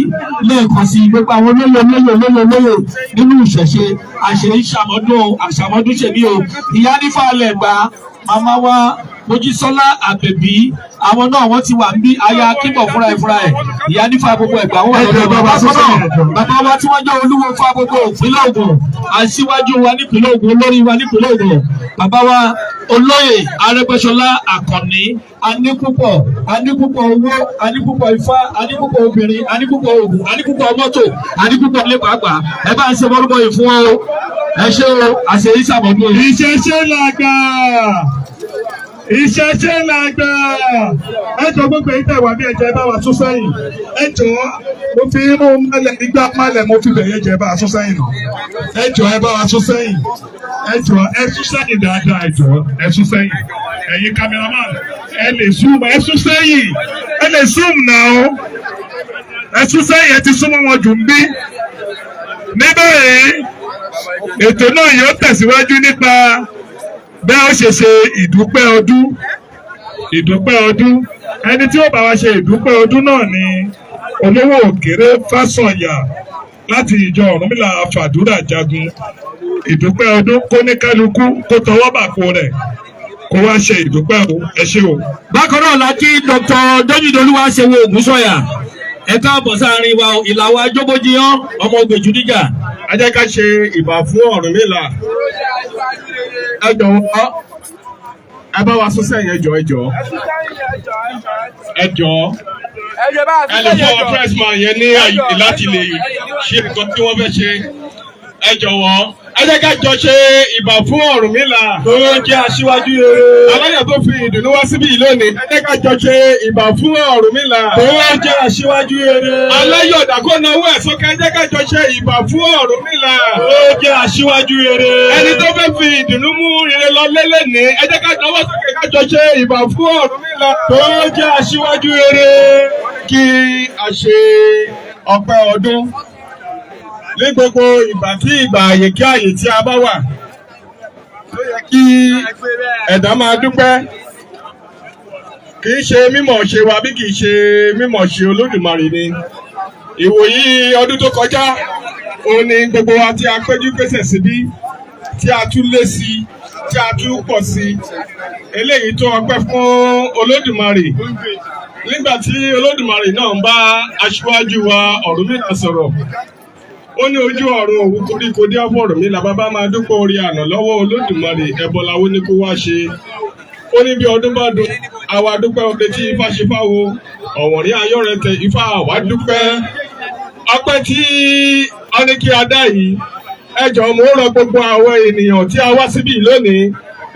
lẹ́ẹ̀kan sí gbogbo àwọn olóyè nínú ìṣẹ̀ṣe àṣàmọ́dún ṣèbí o ìyá Nífàlẹ̀ Ẹ̀gbá màmá wa Mojísọ́lá Àbẹ̀bí àwọn náà wọ́n ti wà ń bí aya kíbọ̀ fúnra ẹ̀ ìyá Nífà gbogbo Ẹ̀gbá wọn wà lọ́dọ̀ bàbá wa tí wọ́n jẹ́ olúwo fún gbogbo ìpínlẹ̀ Ògùn aṣíwájú wa nípínlẹ̀ Ògùn olórí wa nípínlẹ̀ Ògùn bàbá wa olóyè Arẹ́gbẹ́ṣọlá Àkànní anípúpọ̀ owó anípúpọ̀ ifá anípúpọ̀ obìnrin anípúpọ̀ ògùn anípúpọ̀ mọ́tò anípúpọ̀ ilé pàápàá ẹ bá ń ṣe mọ́lúmọ́ yìí fún ọ ẹ ṣe o àṣeyí sàmọ́dún. ìṣẹ̀ṣe làgbà ìṣẹ̀ṣe làgbà ẹjọ gbogbo yìí tẹwàá bí ẹjẹ bá wa tún sẹ́yìn ẹjọ mo fi inú malẹ̀ igbá malẹ̀ mo fi bẹ̀yẹ jẹ bá wa tún sẹ́yìn nù ẹjọ ẹ bá wa tún sẹ́yìn ẹjọ ẹ tún sẹ́yìn dáadáa ẹjọ ẹ tún sẹ́yìn ẹ̀yin cameraman ẹ lè zoom ẹ tún sẹ́yìn ẹ lè zoom náà ẹ tún sẹ́yìn ẹ ti súnmọ́ wọn jù ń bí ní báyìí ètò náà yóò tẹ̀síwájú nípa bí a ṣe ṣe ìdúpẹ́ ọdún ẹni tí ó bá wa ṣe ìdúpẹ́ ọdún náà ni olówó òkèrè Fásànyà láti ìjọ Ọ̀rúnmìlà Fàdúrà Jagun ìdúpẹ́ ọdún kó ní kálukú kó tọwọ́ bàpò rẹ̀ kó wá ṣe ìdúpẹ́ ẹ ṣé o. Bákan náà la kí Dr. David Olúwaṣẹ́wó Ògúnsọ̀yà ẹ káàbọ̀ sáàrin wa ìlàwọ̀ ajóbójiyàn ọmọ ògbèjú níjà. ẹ jẹ́ ká ṣe ìbà fún Ọ̀rúnmìlà ẹ jọ̀wọ́ ẹ bá wa sún sẹ́yìn ẹ lè fọwọ́ pressman yẹn ní àyè láti lè ṣe nǹkan tí wọ́n fẹ́ ṣe ẹ jọ̀wọ́ ẹ jẹ́ ká jọ ṣe ìbà fún Ọ̀rúnmìlà tó jẹ́ aṣíwájú rere aláyọ̀ tó fi ìdùnnú wá síbí lónìí ẹ jẹ́ ká jọ ṣe ìbà fún Ọ̀rúnmìlà tó jẹ́ aṣíwájú rere aláyọ̀ dàkó náwó ẹ̀ sókè ẹ jẹ́ ká jọ ṣe ìbà fún Ọ̀rúnmìlà tó jẹ́ aṣíwájú rere ẹni tó fẹ́ fi ìdùnnú mú rere lọ lélẹ̀ ní ẹ jẹ́ ká náwó sókè ká jọ ṣe ìbà fún Ọ̀rúnmìlà tó jẹ́ aṣíwájú rere kí a ṣe ọpẹ́ ọdún ní gbogbo ìgbà àyè kí àyè tí a bá wà ló yẹ kí ẹ̀dá máa dúpẹ́ kì í ṣe mímọ̀ ṣe wa bí kì í ṣe mímọ̀ ṣe Olódùmarè ni ìwòyí ọdún tó kọjá òun ni gbogbo wa tí a péjú pésẹ̀ síbí tí a tún lé sí tí a tún pọ̀ sí eléyìí tó ọpẹ́ fún Olódùmarè nígbà tí Olódùmarè náà ń bá aṣíwájú wa Ọ̀rúnmìlà sọ̀rọ̀ ó ní ojú ọ̀run òun torí kò dé ọ̀fọ̀ Ọ̀rúnmìlà bàbá máa dúpẹ́ orí àná lọ́wọ́ Olódùmarè ẹbọ làwọn ní kó wá ṣe ó ní bí ọdún bá dùn àwa dúpẹ́ ọdẹ tí ifá ṣe fáwo ọ̀wọ̀nrín ayọ́rẹ̀tẹ̀ ifá àwa dúpẹ́ ọpẹ́ tí a ní kí a dá yìí ẹ jọ̀ọ́ mo rọ̀ gbogbo àwọn ènìyàn tí a wá síbí lónìí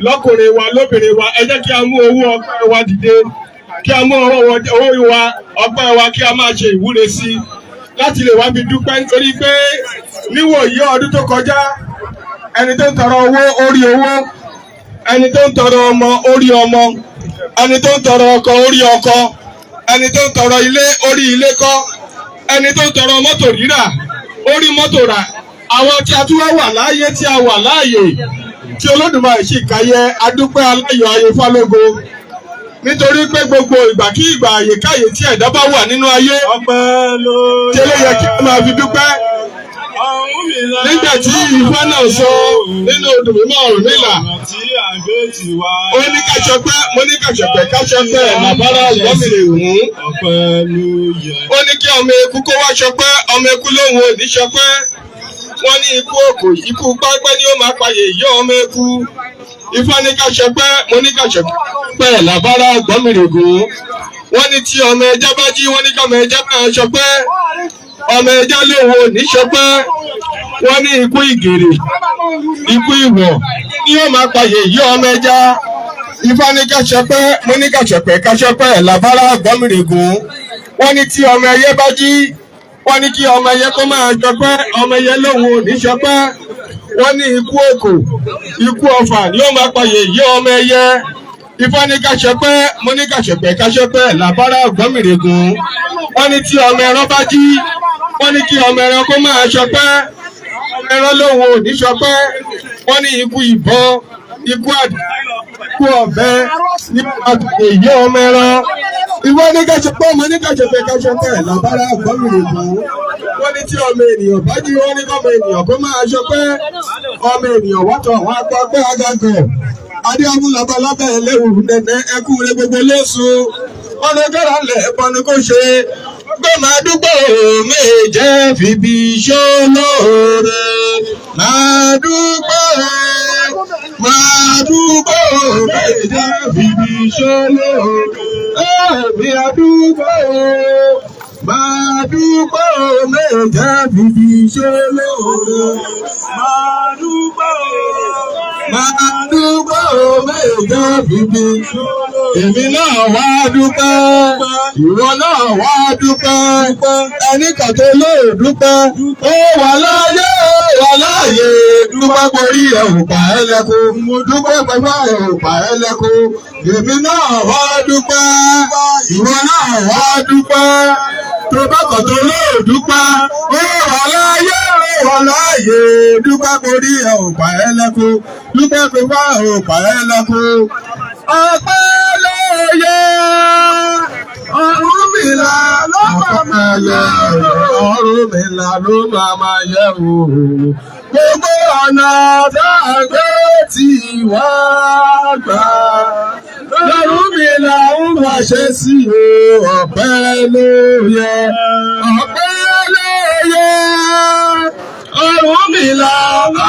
lọ́kùnrin wa lóbìnrin wa ẹ jẹ́ kí a mú owó ọpẹ́ wa dìde kí a mú owó wa ọpẹ́ wa kí a máa ṣe ìwúre sí láti lè wá fi dúpẹ́ nítorí pé níwòyí ọdún tó kọjá ẹni tó ń tọrọ owó ó rí owó ẹni tó ń tọrọ ọmọ ó rí ọmọ ẹni tó ń tọrọ ọkọ ó rí ọkọ ẹni tó ń tọrọ ilé ó rí ilé kọ́ ẹni tó ń tọrọ mọ́tò rírà ó rí mọ́tò rà àwọn tí a tún wà láàyè tí a wà láàyè tí Olódùmarè sì káyẹ adúpẹ́ aláyọ̀ ayé fálógo nítorí pé gbogbo ìgbà kí ìgbà àyèkáyè tí ẹ̀dá bá wà nínú ayé tí ó yẹ kí a máa fi dúpẹ́ nígbà tí Ifá náà sọ nínú odò mímọ́ Ọ̀rúnmìlà ó ní kàṣọpẹ́ mo ní kàṣọpẹ́ kàṣọpẹ́ làbára ìgbọ́mìnì ìhùn ó ní kí ọmọ eku kó wá ṣọpẹ́ ọmọ eku lóhùn ò ní ṣọpẹ́ wọ́n ní ikú òkò ikú pápẹ́ ni ó máa payè yọ ọmọ eku Ifá ní kàṣọpẹ́ mo ní kàṣọpẹ́ làbára ìgbọ́mìnì ìhùn wọ́n ní tí ọmọ ẹja bá jí wọ́n ní kí ọmọ ẹja máa ṣọpẹ́ ọmọ ẹja lóhùn ò ní ṣọpẹ́ wọ́n ní ikú ìgèrè ikú ìwọ̀ ni ó máa payè yọ ọmọ ẹja Ifá ní kàṣọpẹ́ mo ní kàṣọpẹ́ làbára ìgbọ́mìnì ìhùn wọ́n ní tí ọmọ ẹyẹ bá jí wọ́n ní kí ọmọ ẹyẹ kó máa ṣọpẹ́ ọmọ ẹyẹ lóhùn ò ní ṣọpẹ́ wọ́n ní ikú òkò ikú ọfà ni ó máa payè yọ ọmọ ẹyẹ Ifá ní kàṣọpẹ́ mo ní kàṣọpẹ́ làbára ìgbọ́mìnì ìhùn wọ́n ní tí ọmọ ẹran bá jí wọ́n ní kí ọmọ ẹran kó máa ṣọpẹ́ ọmọ ẹran lóhùn ò ní ṣọpẹ́ wọ́n ní ikú ìbọn ikú àdá ikú ọ̀bẹ nípa èyí ọmọ ẹran ìwọ ní kàṣọpẹ́ mo ní kàṣọpẹ́ làbára ìgbọ́mìnì ìhùn wọ́n ní tí ọmọ ènìyàn bá jí wọ́n ní kọ́mọ ènìyàn kó máa ṣọpẹ́ ọmọ ènìyàn wọ́tọ̀ wọn apá pé agagọ̀ adé amúlábá lábẹ́ ẹlẹ́wù nẹ̀nẹ́ ẹkú rẹ gbogbo lóṣù ọlọ́gọ́rà lẹ̀ ẹ̀pọ̀ ni kò ṣe gbé máa dúpọ̀ méje fìbí ṣólóore máa dúpọ̀ méje fìbí ṣólóore ẹ̀mí àdúpọ̀ máa dúpọ̀ méje fìbí ṣólóore máa dúpọ̀ méje fìbí èmi náà wá dúpẹ́ ìwọ náà wá dúpẹ́ ẹnì kan tó lè dúpẹ́ ó wà láyé dúpẹ́ borí ẹ̀hùpà ẹlẹ́kùn mo dúpẹ́ pẹ̀lú ẹ̀hùpà ẹlẹ́kùn èmi náà wá dúpẹ́ ìwọ náà wá dúpẹ́ tó bá kàn tó lè dúpẹ́ ó wà láyé dúpẹ́ borí ẹ̀hùpà ẹlẹ́kùn dúpẹ́ pẹ̀lú ẹ̀hùpà ẹlẹ́kùn ọpẹ́ ló yẹ Ọ̀rúnmìlà ló máa yẹ Ọ̀rúnmìlà ló máa yẹ o gbogbo ọ̀nà tá a gbé tí wá gbà Ọ̀rúnmìlà ń fàṣẹ sí o ọpẹ́ ló yẹ Ọ̀rúnmìlà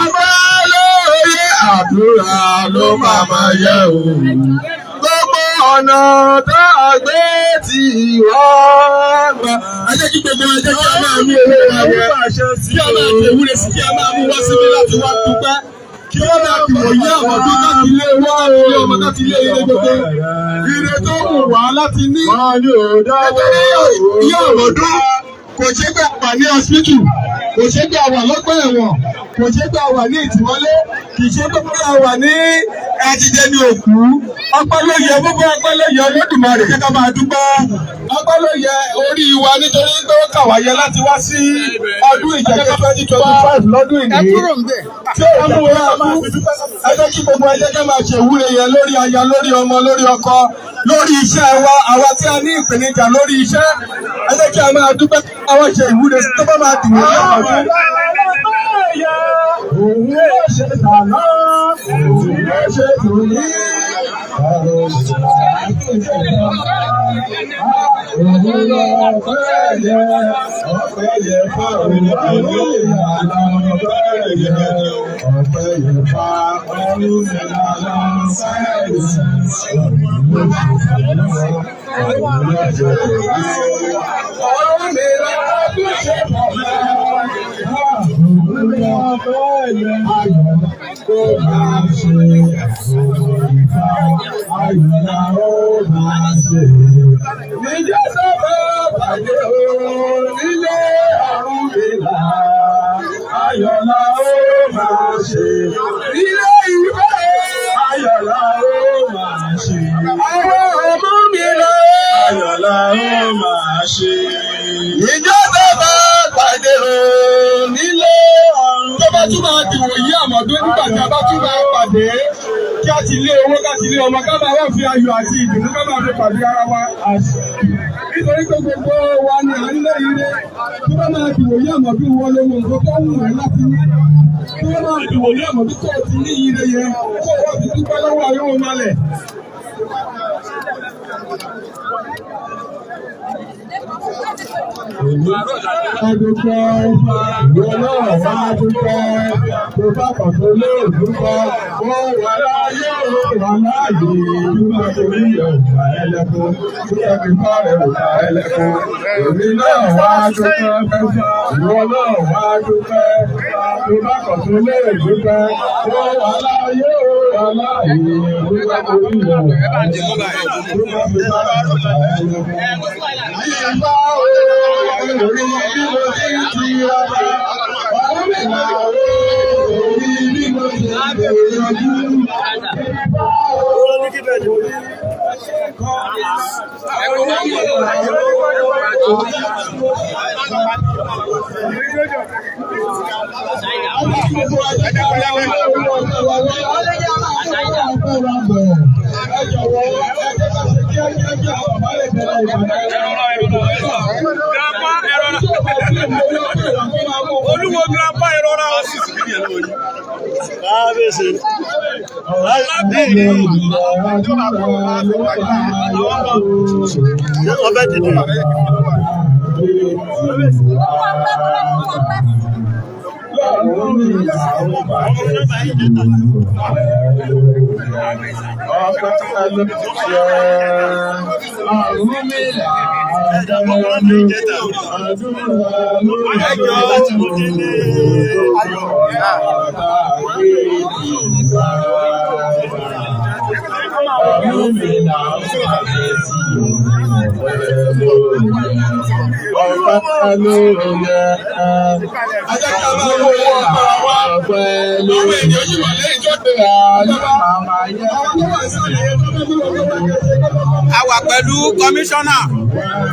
ọpẹ́ ló yẹ àdúrà ló máa yẹ o gbogbo ọ̀nà tá a gbé tí wọ́n gbà. Ẹ jẹ́ kí gbogbo ẹ jẹ́ kí a máa mú owó wa wẹ̀ kí a máa fi ìwúre sí kí a máa mú wá síbi láti wá dúpẹ́ kí wọ́n máa fi wòye àwọn tó ká fi lé wá o ọmọ ká fi lé ilé gbogbo ire tó wù wá láti ní. Nítorí ìyá ọ̀rọ̀dún kò ṣe pé àwà ní hospital kò ṣe pé àwà lọ́gbà ẹ̀wọ̀n kò ṣe pé àwà ní ìtìmọ́lé kì í ṣe pé àwà ní ẹ̀jíjẹ ní òkú ọpẹ́ ló yẹ gbogbo ọpẹ́ ló yẹ Olódùmarè jẹ́ ká máa dúpẹ́ ọpẹ́ ló yẹ orí wa nítorí pé ó kà wá yẹ láti wá sí ọdún ìjẹ̀jẹ̀ 2025 lọ́dún ìní tí ó mú wa máa fi dúpẹ́ ẹ jẹ́ kí gbogbo ẹ jẹ́ ká máa ṣe ìwúre yẹn lórí aya lórí ọmọ lórí ọkọ lórí iṣẹ́ wa àwa tí a ní ìpèníjà lórí iṣẹ́ ẹ jẹ́ kí a máa dúpẹ́ àwọn ṣe ìwúre tó bá máa dùn wọ́n ní ọdún. Òun yóò ṣe tàná. Ọmọ ká máa wá fi ayọ̀ àti ìdùnnú ká máa fi pàdé ara wa. Nítorí pé gbogbo wa ni à ń lé ire. Tí wọ́n máa dìbò yí àmọ̀dún wọn lóhun nǹkan tó wù rẹ̀ láti ní. Tí wọ́n máa dìbò yí àmọ̀dún tó ti ní ire yẹn. Kó wọ́n ti dúpẹ́ lọ́wọ́ ayọ́wọ́ malẹ̀. Adúpẹ́ ìwọ náà wá dúpẹ́ tó bá kàn tó lé òdúpẹ́ ó wà láyé wà láàyè dúpẹ́ torí ọ̀gbà ẹlẹ́kùn dúpẹ́ kíkọ́ rẹ̀ ọ̀gbà ẹlẹ́kùn èmi náà wá dúpẹ́ ìwọ náà wá dúpẹ́ tó bá kàn tó lé òdúpẹ́ ó wà láyé wà láàyè dúpẹ́ torí ọ̀gbà ẹlẹ́kùn dúpẹ́ kíkọ́ rẹ̀ ọ̀gbà ẹlẹ́kùn. Orí bí mo ti ń ti ọba, ọ̀rọ̀ mi máa wó. Orí bí mo ti ń bèrè ọdún. Olúwo grandpa ìrora ọ̀sìn sí ìdí ẹ̀lọ́wọ́ yìí. Káàbèsè. Ọbẹ̀ dìde. A wà pẹ̀lú kọmíṣánná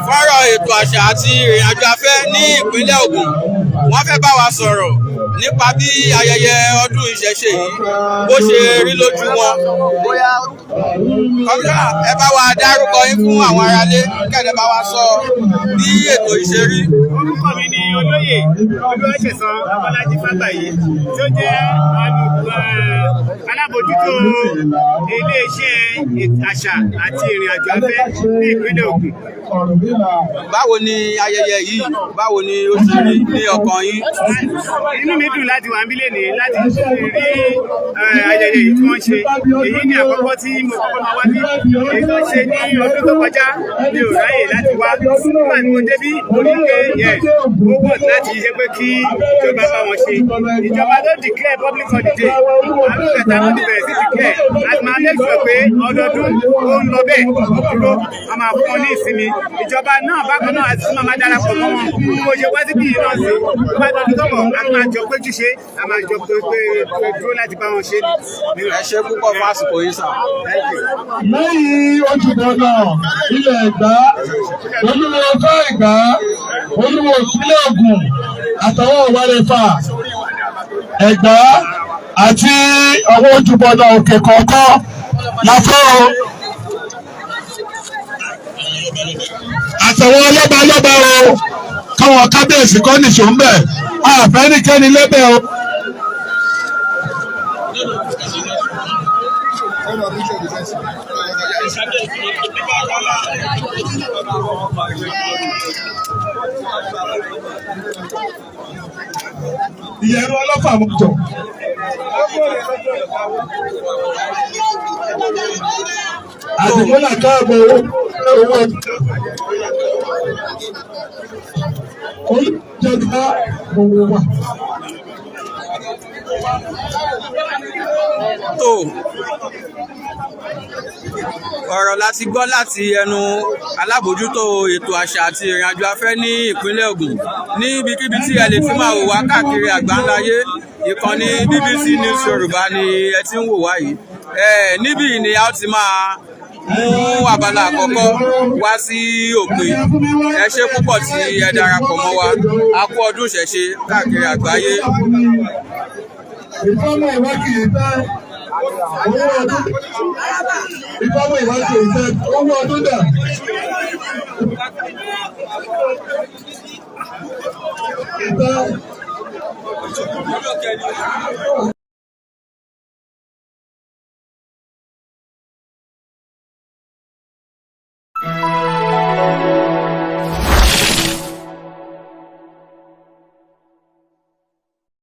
fọ́rọ̀ ètò àṣà àti ìrìnàjò afẹ́ ní ìpínlẹ̀ Ògùn. Wọ́n fẹ́ bá wa sọ̀rọ̀ nípa bí ayẹyẹ ọdún ìṣẹ̀ṣe yìí bó ṣe rí lójú wọn. Bóyá kọmíṣánná ẹ bá wa dárúkọ yín fún àwọn aráalé kẹ́lẹ́ bá wa sọ bí ètò ìṣe rí. Orúkọ mi ni olóyè Olúwaṣẹ̀san Ọmọlájí Fágbàyé tí ó jẹ́ alábòójútó iléeṣẹ́ àṣà àti ìrìnàjò afẹ́ ní ìpínlẹ̀ Ògùn. Báwo ni ayẹyẹ yìí báwo ni ó ti rí ní ọkàn yín? Inú mi dùn láti wà ń bí lénìí láti rí ayẹyẹ yìí tí wọ́n ṣe. Èyí ni àkọ́kọ́ tí mo kọ́kọ́ máa wá bí. Èyí tó ṣe ní ọdún tó kọjá mi ò ráyè láti wá. Nígbà tí mo débí mo rí pé ó wọ̀ láti ṣe pé kí ìjọba bá wọn ṣe. Ìjọba tó declare public holiday àwọn ìgbẹ̀ta náà ti bẹ̀rẹ̀ sí declare. A máa make sure pé ọdọọdún ó ń lọ bẹ́ẹ̀ dúró a máa fún wọn ní ìsinmi. Ìjọba náà bákan náà àti máa máa darapọ̀ mọ́ wọn. Bí mo ṣe wá síbí yìí náà sí tó bá tọ́jú tọ́bọ̀ a máa jọ péjú ṣe a máa jọ pé dúró láti bá wọn ṣe. Ẹ ṣe púpọ̀ fún àsìkò yìí sàn. Lẹ́yìn oṣù dandan ilẹ̀ Ẹ̀gbá, olúwo ọjọ́ Ẹ̀gbá, olúwo ìpínlẹ̀ Ògùn àtàwọn òwárẹ̀fà Ẹ̀gbá àti àwọn ojúbọ̀nà òkè kọ̀ọ̀kan láfọ́ àtàwọn ọlọ́ba o káwọn kábíyèsí kọ́ nìṣó ń bẹ̀ àfẹ́nikẹ́ni lẹ́bẹ̀ o. Ìyẹ̀rù ọlọ́fà mọ́jọ. Àdìmọ́là káàbọ̀ owó oúnjẹta owó wà. Ọ̀rọ̀ láti gbọ́ láti ẹnu alábòójútó ètò àṣà àti ìrìnàjò afẹ́ ní ìpínlẹ̀ Ògùn ní ibikíbi tí ẹ lè ti máa wò wá káàkiri àgbáńláyé. Ìkànnì BBC News Yorùbá ni ẹ ti ń wò wá yìí. Níbí ni a ó ti máa mú abala àkọ́kọ́ wá sí òpin. Ẹ ṣé púpọ̀ tí ẹ darapọ̀ mọ́ wa. A kú ọdún ìṣẹ̀ṣe káàkiri àgbáyé. Ìfọ́mọ̀ ìwádìí ìfẹ́ owó ọdún. Ìfọ́mọ̀ ìwádìí ìfẹ́ owó ọdún dà. Ìfẹ́.